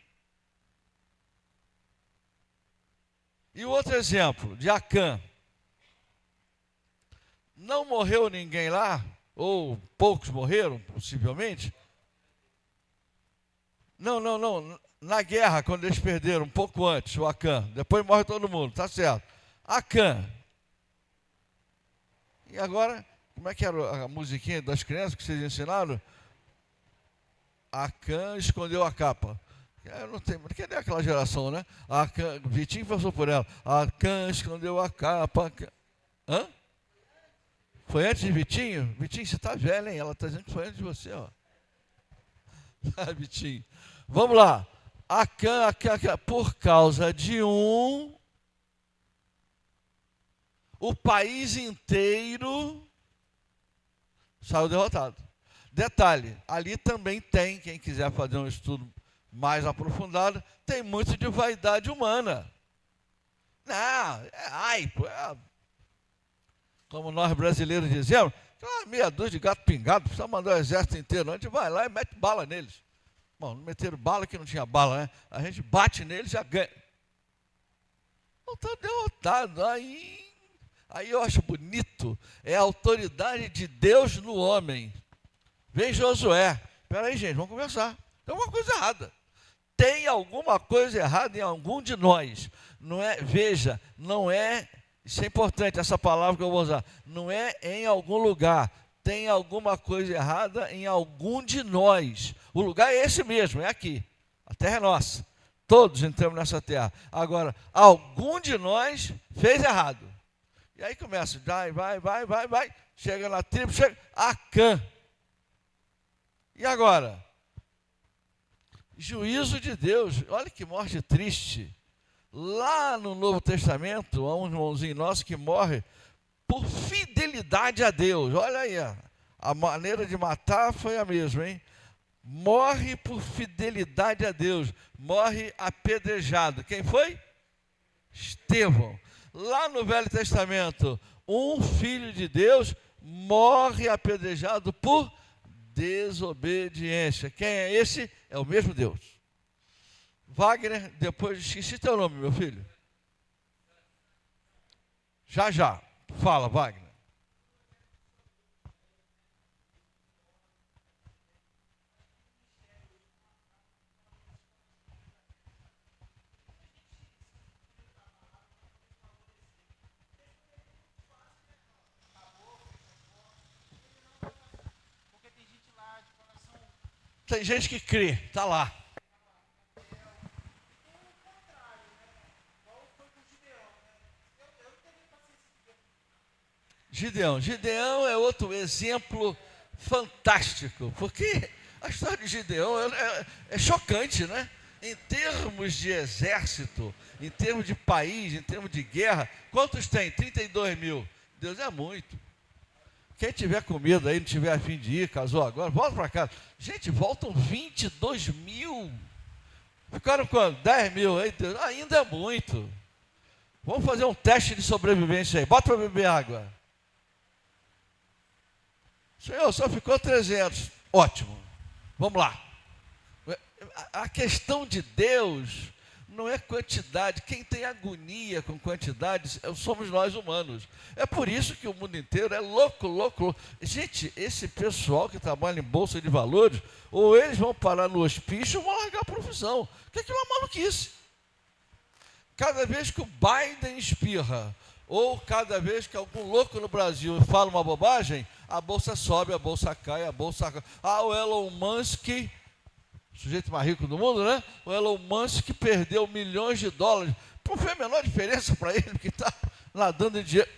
E o outro exemplo, de Acã. Não morreu ninguém lá, ou poucos morreram, possivelmente. Não. Na guerra, quando eles perderam, um pouco antes, o Acã. Depois morre todo mundo, tá certo. Acã. E agora, como é que era a musiquinha das crianças que vocês ensinaram? Acã escondeu a capa. Eu não tenho, cadê aquela geração, né? Acã, Vitinho passou por ela. Acã escondeu a capa. Hã? Foi antes de Vitinho? Vitinho, você está velho, hein? Ela está dizendo que foi antes de você, ó. Vitinho. Vamos lá. Acã, por causa de o país inteiro saiu derrotado. Detalhe, ali também tem, quem quiser fazer um estudo mais aprofundado, tem muito de vaidade humana. Não, como nós brasileiros dizemos, meia dúzia de gato pingado, precisa mandar o exército inteiro, a gente vai lá e mete bala neles. Bom, não meteram bala que não tinha bala, né? A gente bate neles e já ganha. Não está derrotado. Aí eu acho bonito, é a autoridade de Deus no homem. Vem Josué. Espera aí, gente, vamos conversar. Tem alguma coisa errada. Tem alguma coisa errada em algum de nós. Não é, veja, não é, isso é importante, essa palavra que eu vou usar. Não é em algum lugar. Tem alguma coisa errada em algum de nós. O lugar é esse mesmo, é aqui. A terra é nossa. Todos entramos nessa terra. Agora, algum de nós fez errado. E aí começa, vai. Chega na tribo, chega Acã. E agora? Juízo de Deus. Olha que morte triste. Lá no Novo Testamento, há um irmãozinho nosso que morre por fidelidade a Deus. Olha aí, a maneira de matar foi a mesma, hein? Morre por fidelidade a Deus. Morre apedrejado. Quem foi? Estevão. Lá no Velho Testamento, um filho de Deus morre apedrejado por desobediência. Quem é esse? É o mesmo Deus. Wagner, depois esqueci teu nome, meu filho. Já. Fala, Wagner. Tem gente que crê, está lá. Gideão é outro exemplo fantástico, porque a história de Gideão é chocante, né? Em termos de exército, em termos de país, em termos de guerra, quantos tem? 32 mil. Deus é muito. Quem tiver comida aí, não tiver a fim de ir, casou agora, volta para casa. Gente, voltam 22 mil. Ficaram quanto? 10 mil aí, Deus, ainda é muito. Vamos fazer um teste de sobrevivência aí. Bota para beber água. Senhor, só ficou 300. Ótimo. Vamos lá. A questão de Deus não é quantidade. Quem tem agonia com quantidades somos nós humanos. É por isso que o mundo inteiro é louco. Gente, esse pessoal que trabalha em bolsa de valores, ou eles vão parar no hospício ou vão largar a profissão. Que aquilo é uma maluquice. Cada vez que o Biden espirra, ou cada vez que algum louco no Brasil fala uma bobagem, a bolsa sobe, a bolsa cai, a bolsa... Ah, o Elon Musk, sujeito mais rico do mundo, né? O Elon Musk perdeu milhões de dólares. Não fez a menor diferença para ele, porque está nadando em dinheiro.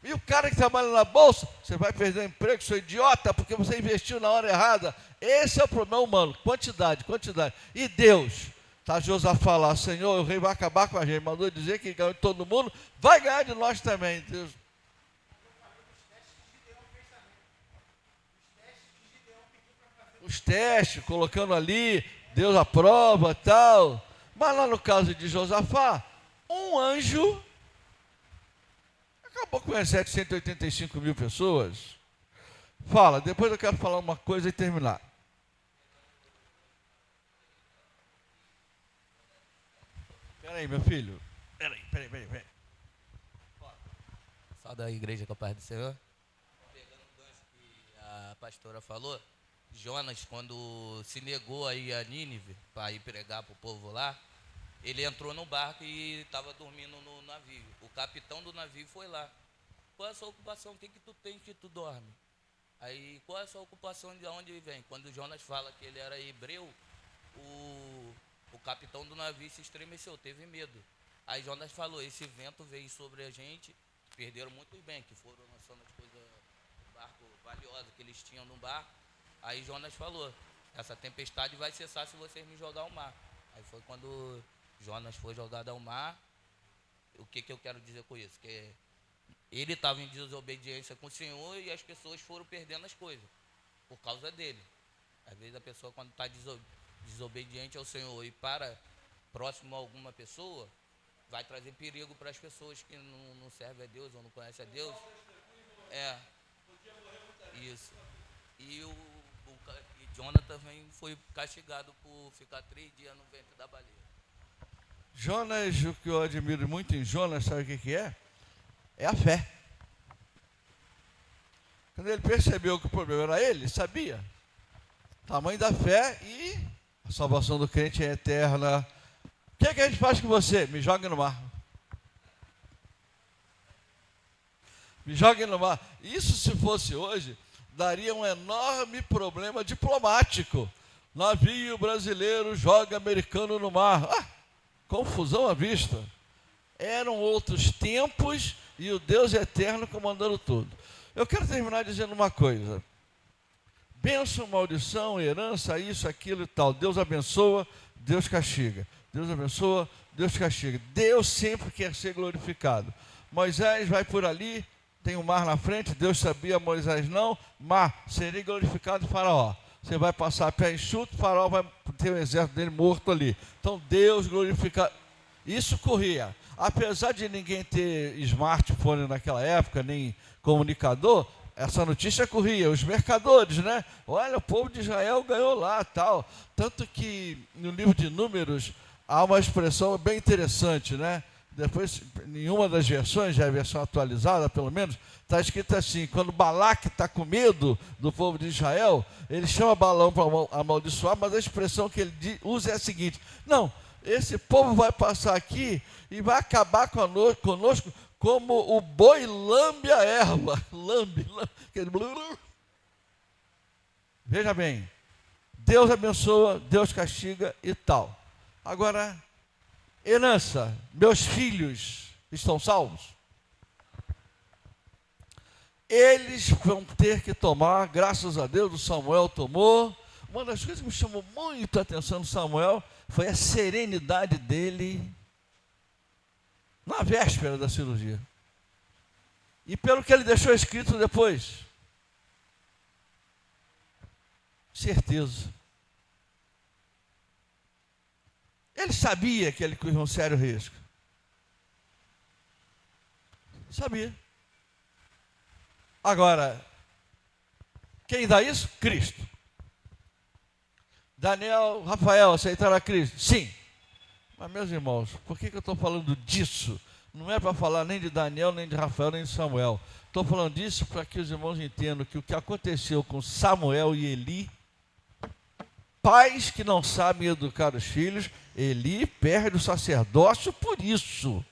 E o cara que trabalha na bolsa, você vai perder o emprego, seu idiota, porque você investiu na hora errada. Esse é o problema humano, quantidade. E Deus, está Josafá lá, Senhor, o rei vai acabar com a gente, mandou dizer que ganhou de todo mundo, vai ganhar de nós também, Deus. Os testes, colocando ali, Deus aprova, tal. Mas lá no caso de Josafá, um anjo acabou com as 785 mil pessoas. Fala, depois eu quero falar uma coisa e terminar. Peraí, meu filho. Peraí. Só da igreja com a paz do Senhor. Pegando o gancho que a pastora falou, Jonas, quando se negou a ir a Nínive para ir pregar para o povo lá, ele entrou no barco e estava dormindo no navio. O capitão do navio foi lá. Qual é a sua ocupação? O que tu tem que tu dorme? Aí, qual é a sua ocupação, de onde vem? Quando Jonas fala que ele era hebreu, o capitão do navio se estremeceu, teve medo. Aí Jonas falou, esse vento veio sobre a gente, perderam muito bem, que foram lançando as coisas do barco valiosas que eles tinham no barco. Aí Jonas falou, essa tempestade vai cessar se vocês me jogar ao mar. Aí foi quando Jonas foi jogado ao mar. O que eu quero dizer com isso? Que ele estava em desobediência com o Senhor e as pessoas foram perdendo as coisas por causa dele. Às vezes a pessoa, quando está desobediente ao Senhor e para próximo a alguma pessoa, vai trazer perigo para as pessoas que não servem a Deus ou não conhecem a Deus. Isso. E Jonas também foi castigado por ficar 3 dias no ventre da baleia. Jonas, o que eu admiro muito em Jonas, sabe o que é? É a fé. Quando ele percebeu que o problema era ele sabia. Tamanho da fé e a salvação do crente é eterna. O que a gente faz com você? Me joga no mar. Me joga no mar. Isso, se fosse hoje, daria um enorme problema diplomático. Navio brasileiro joga americano no mar. Confusão à vista. Eram outros tempos e o Deus eterno comandando tudo. Eu quero terminar dizendo uma coisa. Bênção, maldição, herança, isso, aquilo e tal. Deus abençoa, Deus castiga. Deus abençoa, Deus castiga. Deus sempre quer ser glorificado. Moisés vai por ali, tem um mar na frente, Deus sabia, Moisés não. Mar, seria glorificado Faraó. Você vai passar a pé enxuto, Faraó vai ter o exército dele morto ali. Então Deus glorificado. Isso corria. Apesar de ninguém ter smartphone naquela época, nem comunicador, essa notícia corria. Os mercadores, né? Olha, o povo de Israel ganhou lá, tal. Tanto que no livro de Números há uma expressão bem interessante, né? Depois, em uma das versões, já é a versão atualizada, pelo menos, está escrito assim, quando Balaque está com medo do povo de Israel, ele chama Balaão para amaldiçoar, mas a expressão que ele usa é a seguinte, não, esse povo vai passar aqui e vai acabar conosco como o boi lambe a erva. Lambe. Veja bem, Deus abençoa, Deus castiga e tal. Agora, herança, meus filhos estão salvos? Eles vão ter que tomar, graças a Deus, o Samuel tomou. Uma das coisas que me chamou muito a atenção do Samuel foi a serenidade dele na véspera da cirurgia. E pelo que ele deixou escrito depois, certeza. Ele sabia que ele corria um sério risco. Sabia. Agora, quem dá isso? Cristo. Daniel, Rafael, aceitaram a Cristo? Sim. Mas, meus irmãos, por que eu estou falando disso? Não é para falar nem de Daniel, nem de Rafael, nem de Samuel. Estou falando disso para que os irmãos entendam que o que aconteceu com Samuel e Eli, pais que não sabem educar os filhos, Eli perde o sacerdócio por isso.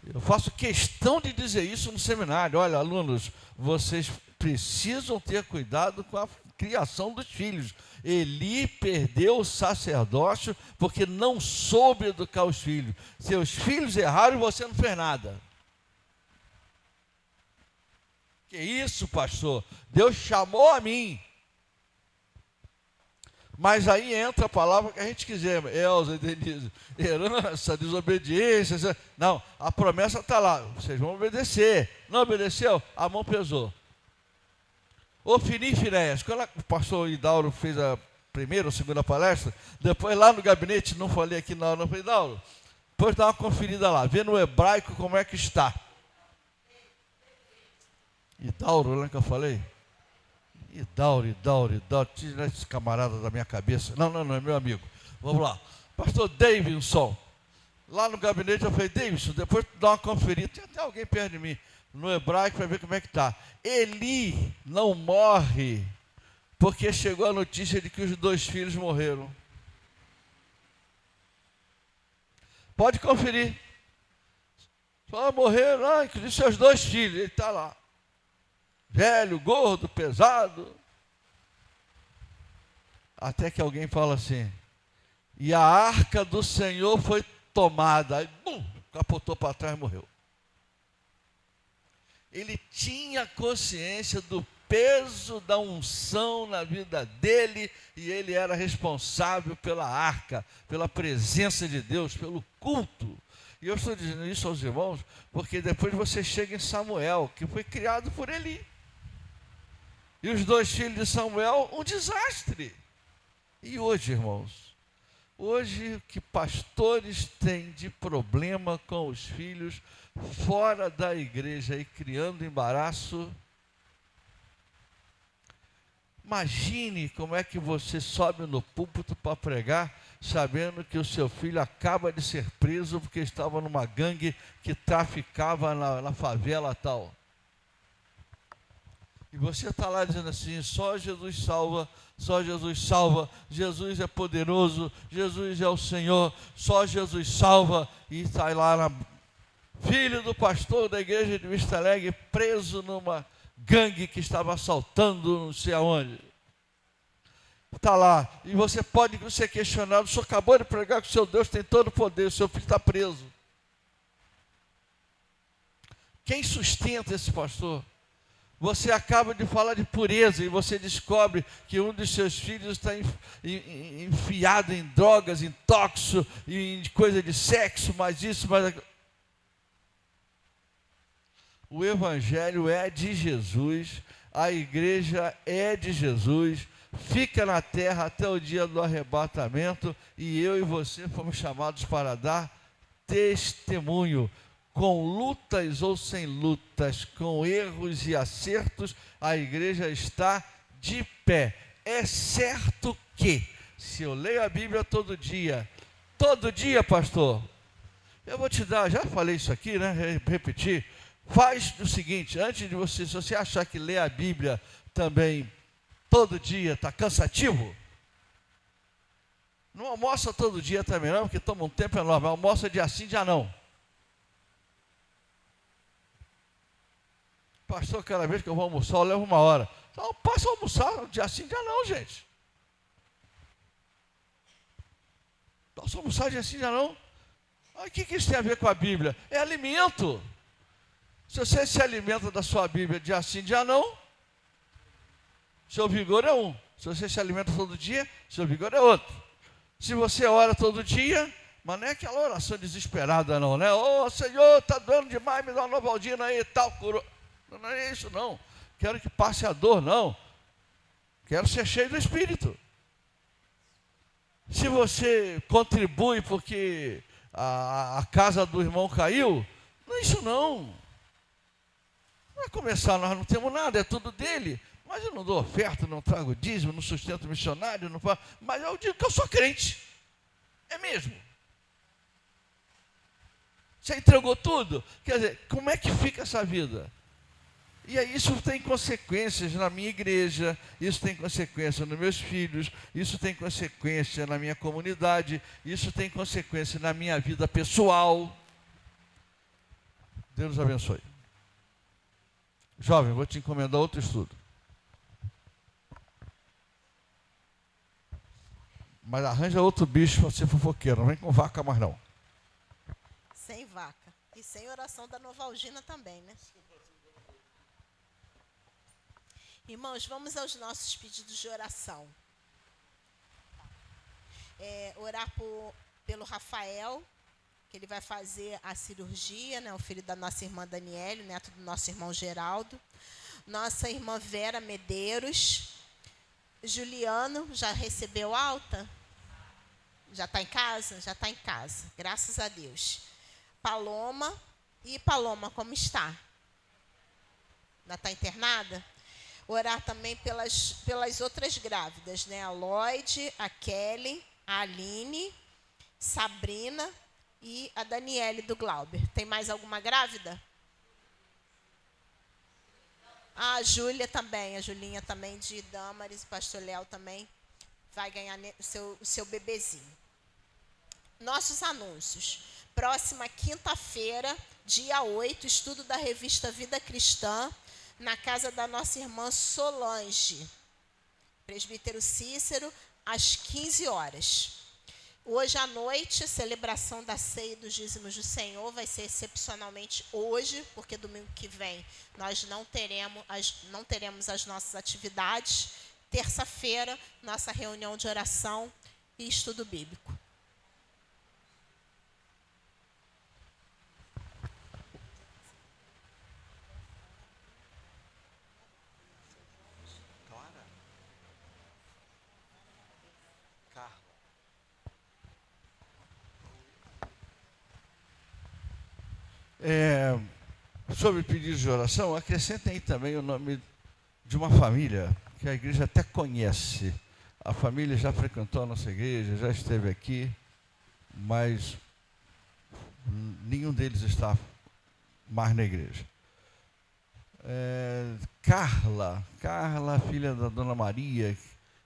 Eu faço questão de dizer isso no seminário. Olha, alunos, vocês precisam ter cuidado com a criação dos filhos. Eli perdeu o sacerdócio porque não soube educar os filhos. Seus filhos erraram e você não fez nada. Que isso, pastor? Deus chamou a mim. Mas aí entra a palavra que a gente quiser, Elza, Denise, herança, desobediência. Não, a promessa está lá, vocês vão obedecer. Não obedeceu? A mão pesou. Ofni e Finéias, quando o pastor Idauro fez a primeira ou segunda palestra, depois lá no gabinete, não falei aqui na hora, não falei, Idauro, depois dá uma conferida lá, vê no hebraico como é que está. Idauro, né, que eu falei? Idauro, tira esse camarada da minha cabeça. Não, é meu amigo. Vamos lá. Pastor Davidson, lá no gabinete eu falei, Davidson, depois dá uma conferida, tem até alguém perto de mim, no hebraico para ver como é que está. Eli não morre porque chegou a notícia de que os 2 filhos morreram. Pode conferir. Só morreram, inclusive seus 2 filhos, ele está lá. Velho, gordo, pesado. Até que alguém fala assim, e a arca do Senhor foi tomada. Aí, capotou para trás e morreu. Ele tinha consciência do peso da unção na vida dele e ele era responsável pela arca, pela presença de Deus, pelo culto. E eu estou dizendo isso aos irmãos porque depois você chega em Samuel, que foi criado por Eli. E os 2 filhos de Samuel, um desastre. E hoje, irmãos, hoje o que pastores têm de problema com os filhos fora da igreja e criando embaraço. Imagine como é que você sobe no púlpito para pregar, sabendo que o seu filho acaba de ser preso porque estava numa gangue que traficava na favela tal. E você está lá dizendo assim, só Jesus salva, Jesus é poderoso, Jesus é o Senhor, só Jesus salva. E está lá filho do pastor da igreja de Vista Alegre, preso numa gangue que estava assaltando não sei aonde. Está lá, e você pode ser questionado, o senhor acabou de pregar que o seu Deus tem todo o poder, o seu filho está preso. Quem sustenta esse pastor? Você acaba de falar de pureza e você descobre que um dos seus filhos está enfiado em drogas, em tóxico, em coisa de sexo, mais isso, mais aquilo. O evangelho é de Jesus, a igreja é de Jesus, fica na terra até o dia do arrebatamento e eu e você fomos chamados para dar testemunho. Com lutas ou sem lutas, com erros e acertos, a igreja está de pé. É certo que, se eu leio a Bíblia todo dia, pastor, eu vou te dar, já falei isso aqui, né? Repetir. Faz o seguinte, antes de você, se você achar que ler a Bíblia também todo dia está cansativo, não almoça todo dia também não, porque toma um tempo enorme, almoça dia sim, dia não. Pastor, cada vez que eu vou almoçar, eu levo 1 hora. Então, passa a almoçar dia sim, dia não, gente. Posso almoçar dia sim, dia não? O que isso tem a ver com a Bíblia? É alimento. Se você se alimenta da sua Bíblia dia sim, dia não, seu vigor é um. Se você se alimenta todo dia, seu vigor é outro. Se você ora todo dia, mas não é aquela oração desesperada não, né? Ô Senhor, está doendo demais, me dá uma Novaldina aí e tal. Não é isso não. Quero que passe a dor, não. Quero ser cheio do Espírito. Se você contribui porque a casa do irmão caiu, não é isso não. Vai começar, nós não temos nada, é tudo dele. Mas eu não dou oferta, não trago dízimo, não sustento missionário, não faço. Mas eu digo que eu sou crente. É mesmo. Você entregou tudo? Quer dizer, como é que fica essa vida? E aí isso tem consequências na minha igreja, isso tem consequência nos meus filhos, isso tem consequência na minha comunidade, isso tem consequência na minha vida pessoal. Deus nos abençoe. Jovem, vou te encomendar outro estudo. Mas arranja outro bicho para ser fofoqueiro, não vem com vaca mais não. Sem vaca. E sem oração da Novalgina também, né? Irmãos, vamos aos nossos pedidos de oração. Orar pelo Rafael, que ele vai fazer a cirurgia, né? O filho da nossa irmã Daniele, neto do nosso irmão Geraldo. Nossa irmã Vera Medeiros. Juliano, já recebeu alta? Já está em casa? Já está em casa, graças a Deus. Paloma. E Paloma, como está? Ainda está internada? Orar também pelas outras grávidas, né? A Lloyd, a Kelly, a Aline, Sabrina e a Daniele do Glauber. Tem mais alguma grávida? A Júlia também, a Julinha também de Damaris, o pastor Léo também vai ganhar o seu bebezinho. Nossos anúncios. Próxima quinta-feira, dia 8, estudo da revista Vida Cristã, na casa da nossa irmã Solange. Presbítero Cícero, às 15 horas. Hoje à noite, celebração da ceia e dos dízimos do Senhor vai ser excepcionalmente hoje, porque domingo que vem nós não teremos as nossas atividades. Terça-feira, nossa reunião de oração e estudo bíblico. Sobre pedidos de oração, acrescentem aí também o nome de uma família que a igreja até conhece. A família já frequentou a nossa igreja, já esteve aqui, mas nenhum deles está mais na igreja. Carla, filha da Dona Maria,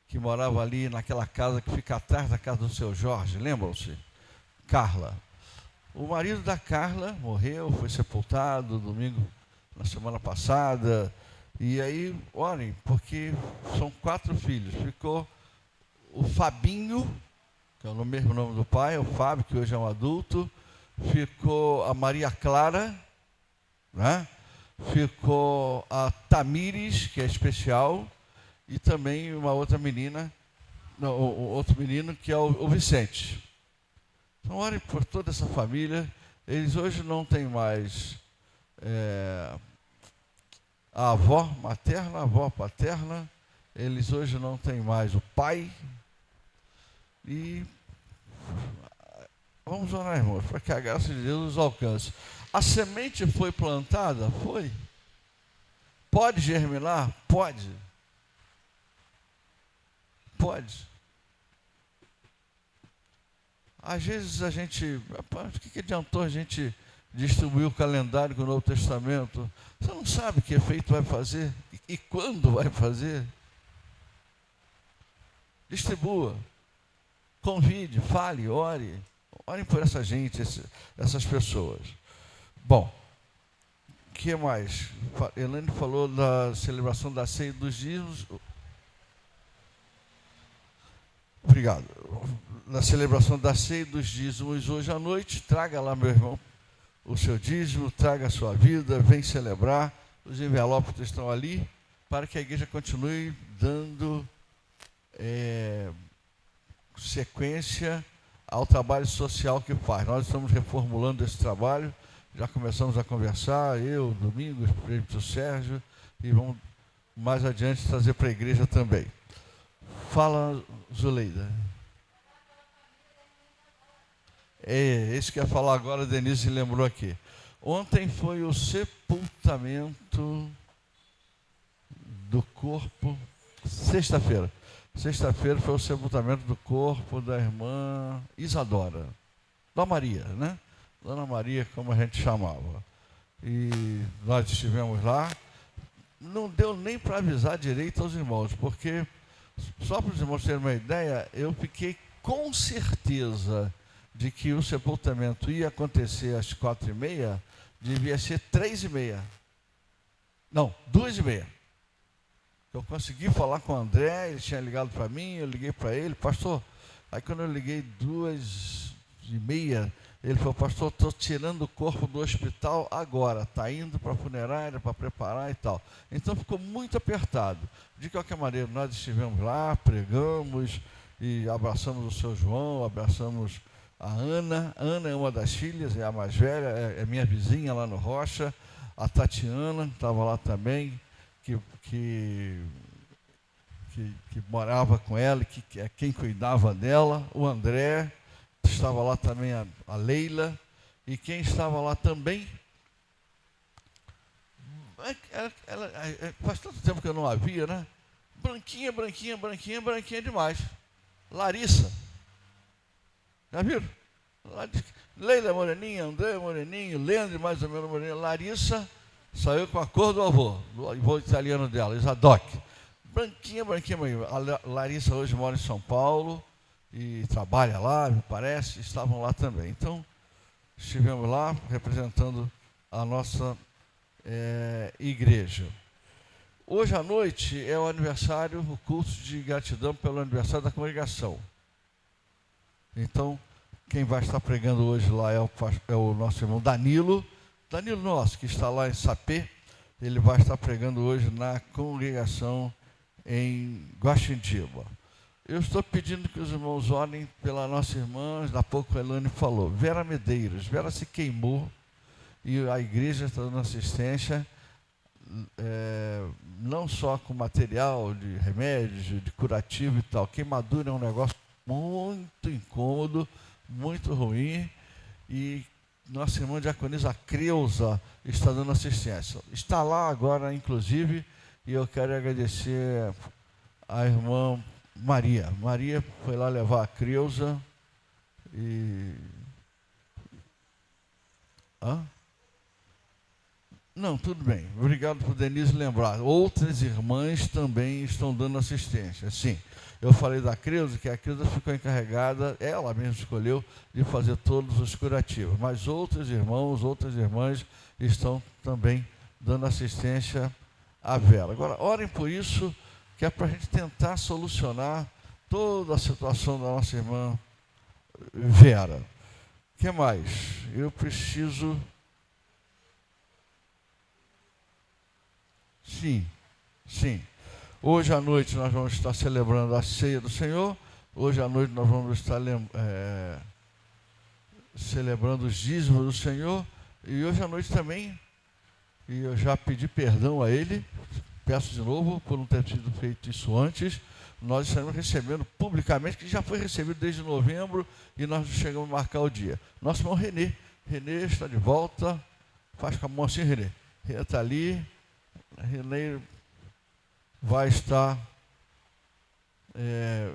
que morava ali naquela casa que fica atrás da casa do seu Jorge, lembram-se? Carla. O marido da Carla morreu, foi sepultado domingo, na semana passada. E aí, orem, porque são 4 filhos. Ficou o Fabinho, que é o mesmo nome do pai, o Fábio, que hoje é um adulto. Ficou a Maria Clara, né? Ficou a Tamires, que é especial. E também uma outra menina, outro menino, que é o Vicente. Então, orem por toda essa família. Eles hoje não têm mais a avó materna, a avó paterna. Eles hoje não têm mais o pai. E vamos orar, irmãos, para que a graça de Deus nos alcance. A semente foi plantada? Foi. Pode germinar? Pode. Pode. Às vezes a gente, rapaz, o que adiantou a gente distribuir o calendário com o Novo Testamento? Você não sabe que efeito vai fazer e quando vai fazer. Distribua, convide, fale, ore. Orem por essa gente, essas pessoas. Bom, o que mais? Elaine falou da celebração da ceia dos dízimos. Obrigado. na celebração da ceia e dos dízimos hoje à noite. Traga lá, meu irmão, o seu dízimo, traga a sua vida, vem celebrar. Os envelopes estão ali, para que a igreja continue dando sequência ao trabalho social que faz. Nós estamos reformulando esse trabalho, já começamos a conversar, eu, Domingos, o prefeito Sérgio, e vamos mais adiante trazer para a igreja também. Fala, Zuleida. Esse que ia falar agora, a Denise lembrou aqui. Ontem foi o sepultamento do corpo, sexta-feira. Sexta-feira foi o sepultamento do corpo da irmã Isadora, Dona Maria, né? Dona Maria, como a gente chamava. E nós estivemos lá. Não deu nem para avisar direito aos irmãos, porque, só para os irmãos terem uma ideia, eu fiquei com certeza de que o sepultamento ia acontecer às 4h30, devia ser 3h30. Não, 2h30. Eu consegui falar com o André, ele tinha ligado para mim, eu liguei para ele, pastor. Aí quando eu liguei 2h30, ele falou, pastor, estou tirando o corpo do hospital agora, está indo para a funerária para preparar e tal. Então ficou muito apertado. De qualquer maneira, nós estivemos lá, pregamos e abraçamos o seu João, abraçamos a Ana. Ana é uma das filhas, é a mais velha, é minha vizinha lá no Rocha. A Tatiana estava lá também, que morava com ela, que é quem cuidava dela. O André, estava lá também a Leila, e quem estava lá também, faz tanto tempo que eu não a via, né? Branquinha demais. Larissa. Já viram? Leila moreninha, André moreninho, Leandro mais ou menos moreninho. Larissa saiu com a cor do avô italiano dela, Isadoc. Branquinha. A Larissa hoje mora em São Paulo e trabalha lá, me parece, estavam lá também. Então, estivemos lá representando a nossa igreja. Hoje à noite é o aniversário, o culto de gratidão pelo aniversário da congregação. Então, quem vai estar pregando hoje lá é o nosso irmão Danilo nosso, que está lá em Sapê. Ele vai estar pregando hoje na congregação em Guaxindiba. Eu estou pedindo que os irmãos orem pela nossa irmã, da pouco a Elane falou, Vera Medeiros. Vera se queimou e a igreja está dando assistência, não só com material de remédios, de curativo e tal. Queimadura é um negócio muito incômodo, muito ruim, e nossa irmã diaconisa Creuza está dando assistência. Está lá agora, inclusive, e eu quero agradecer a irmã Maria. Maria foi lá levar a Creuza e... Não, tudo bem. Obrigado por Denise lembrar. Outras irmãs também estão dando assistência. Sim, eu falei da Creuza, que a Creuza ficou encarregada, ela mesma escolheu, de fazer todos os curativos. Mas outros irmãos, outras irmãs estão também dando assistência à Vera. Agora, orem por isso, que é para a gente tentar solucionar toda a situação da nossa irmã Vera. O que mais? Eu preciso... Sim. Hoje à noite nós vamos estar celebrando a ceia do Senhor. Hoje à noite nós vamos estar celebrando os dízimos do Senhor. E hoje à noite também, e eu já pedi perdão a ele, peço de novo por não ter sido feito isso antes, nós estaremos recebendo publicamente, que já foi recebido desde novembro, e nós chegamos a marcar o dia. Nosso irmão Renê está de volta, faz com a mão assim, Renê está ali. Renê vai estar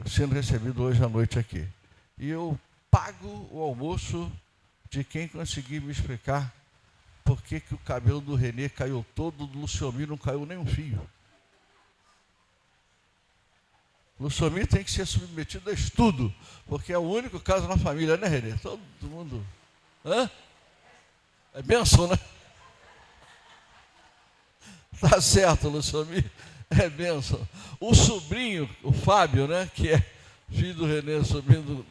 sendo recebido hoje à noite aqui. E eu pago o almoço de quem conseguir me explicar por que o cabelo do Renê caiu todo, do Luciomir não caiu nem um fio. Luciomir tem que ser submetido a estudo, porque é o único caso na família, né, Renê? Todo mundo... É bênção, né? Tá certo, Luciomir, é bênção. O sobrinho, o Fábio, né, que é filho do Renê, sobrinho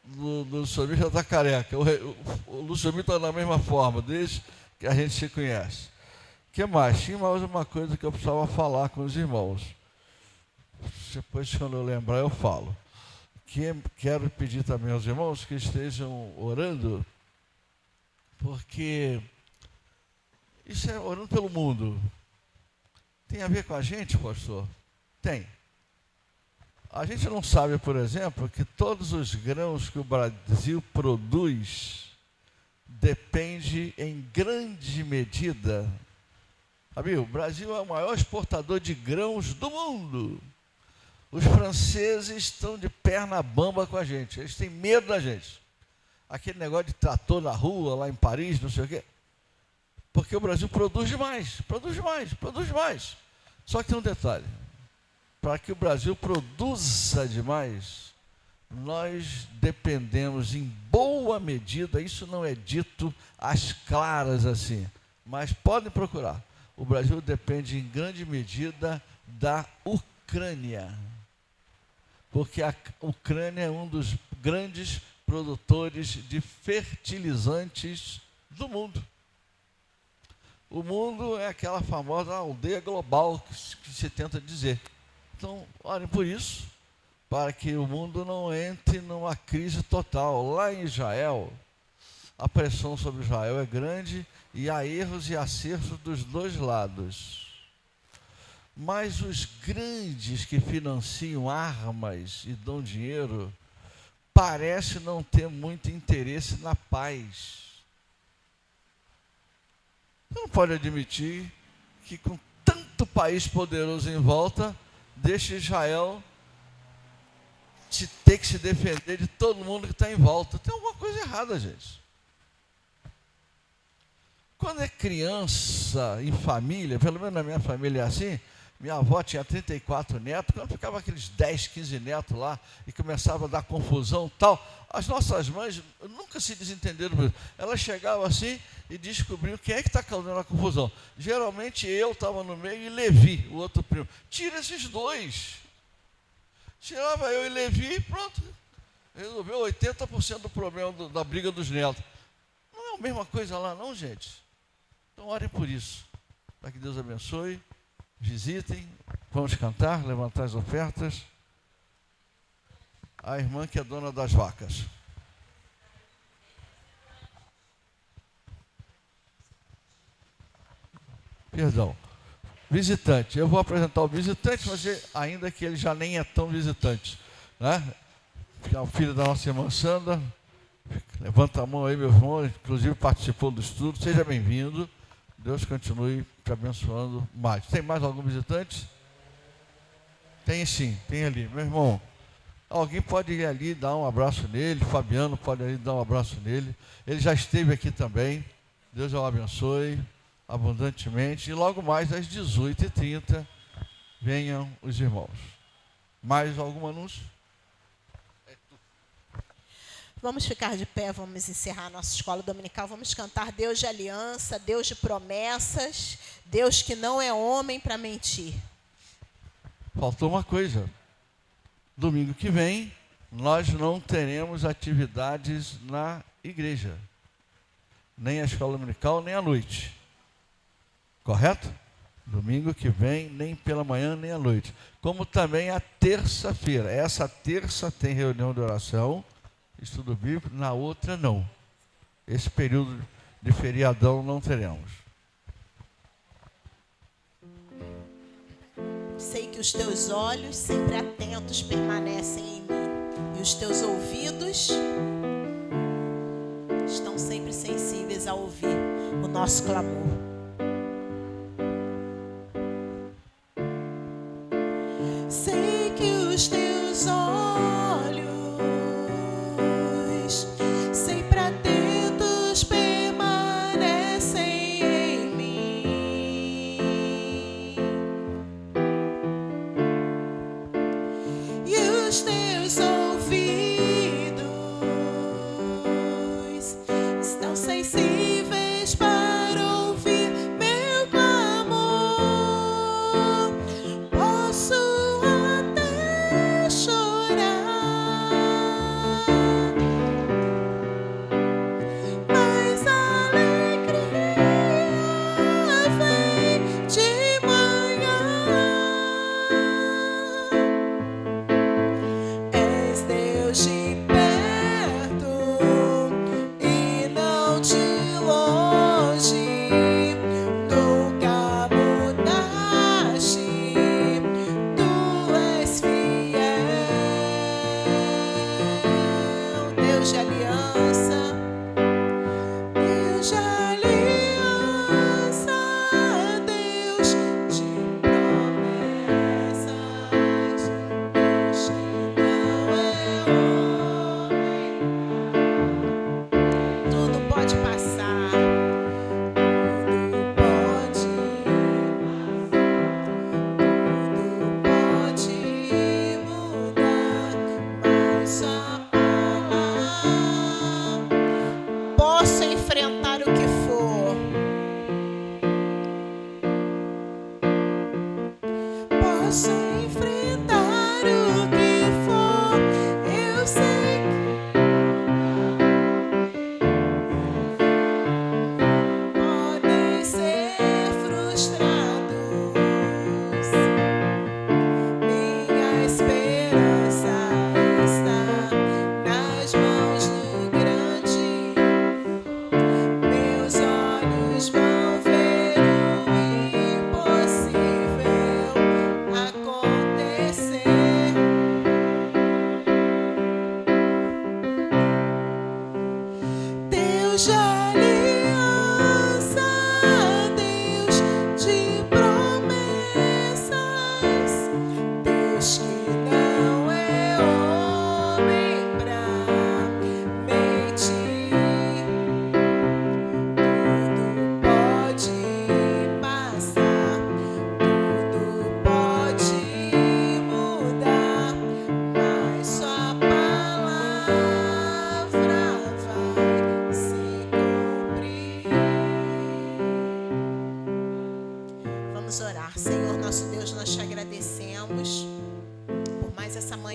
do Lúcio já está careca. O Lúcio está da mesma forma, desde que a gente se conhece. O que mais? Tinha mais uma coisa que eu precisava falar com os irmãos. Depois, quando eu lembrar, eu falo. Quero pedir também aos irmãos que estejam orando, porque isso é orando pelo mundo. Tem a ver com a gente, pastor? Tem. A gente não sabe, por exemplo, que todos os grãos que o Brasil produz depende em grande medida. Sabia? O Brasil é o maior exportador de grãos do mundo. Os franceses estão de perna bamba com a gente. Eles têm medo da gente. Aquele negócio de trator na rua, lá em Paris, não sei o quê. Porque o Brasil produz demais, produz demais, produz demais. Só que tem um detalhe. Para que o Brasil produza demais, nós dependemos em boa medida, isso não é dito às claras assim, mas podem procurar. O Brasil depende em grande medida da Ucrânia, porque a Ucrânia é um dos grandes produtores de fertilizantes do mundo. O mundo é aquela famosa aldeia global que se tenta dizer. Então, orem por isso, para que o mundo não entre numa crise total. Lá em Israel, a pressão sobre Israel é grande e há erros e acertos dos dois lados. Mas os grandes que financiam armas e dão dinheiro, parecem não ter muito interesse na paz. Você não pode admitir que com tanto país poderoso em volta, deixa Israel ter que se defender de todo mundo que está em volta. Tem alguma coisa errada, gente. Quando é criança, em família, pelo menos na minha família é assim, minha avó tinha 34 netos, quando ficava aqueles 10, 15 netos lá e começava a dar confusão e tal, as nossas mães nunca se desentenderam por isso. Elas chegavam assim e descobriam quem é que está causando a confusão. Geralmente eu estava no meio e Levi, o outro primo. Tira esses dois. Tirava eu e Levi e pronto. Resolveu 80% do problema da briga dos netos. Não é a mesma coisa lá não, gente? Então orem por isso. Para que Deus abençoe. Visitem. Vamos cantar, levantar as ofertas. A irmã que é dona das vacas. Perdão. Visitante. Eu vou apresentar o visitante, mas ainda que ele já nem é tão visitante, né? É o filho da nossa irmã Sandra. Levanta a mão aí, meu irmão. Inclusive participou do estudo. Seja bem-vindo. Deus continue te abençoando mais. Tem mais algum visitante? Tem sim, tem ali. Meu irmão, alguém pode ir ali dar um abraço nele. Fabiano pode ir dar um abraço nele. Ele já esteve aqui também. Deus o abençoe abundantemente. E logo mais às 18h30 venham os irmãos. Mais algum anúncio? Vamos ficar de pé, vamos encerrar nossa escola dominical, vamos cantar Deus de aliança, Deus de promessas, Deus que não é homem para mentir. Faltou uma coisa. Domingo que vem, nós não teremos atividades na igreja. Nem a escola dominical, nem à noite. Correto? Domingo que vem, nem pela manhã, nem à noite. Como também a terça-feira. Essa terça tem reunião de oração, estudo bíblico, na outra não. Esse período de feriadão não teremos. Sei que os teus olhos, sempre atentos, permanecem em mim. E os teus ouvidos estão sempre sensíveis a ouvir o nosso clamor. Sei que os teus olhos sempre atentos permanecem em mim, e os teus ouvidos estão sensíveis para ouvir meu clamor. Posso até chorar,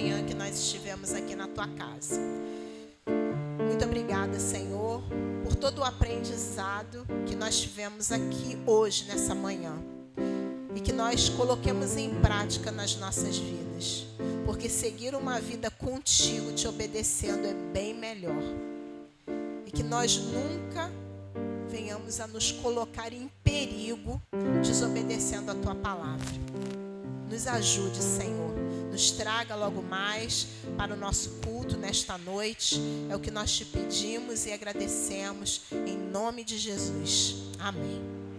manhã que nós estivemos aqui na tua casa. Muito obrigada, Senhor, por todo o aprendizado que nós tivemos aqui hoje, nessa manhã. E que nós coloquemos em prática nas nossas vidas. Porque seguir uma vida contigo, te obedecendo, é bem melhor. E que nós nunca venhamos a nos colocar em perigo desobedecendo a tua palavra. Nos ajude, Senhor. Nos traga logo mais para o nosso culto nesta noite. É o que nós te pedimos e agradecemos em nome de Jesus. Amém.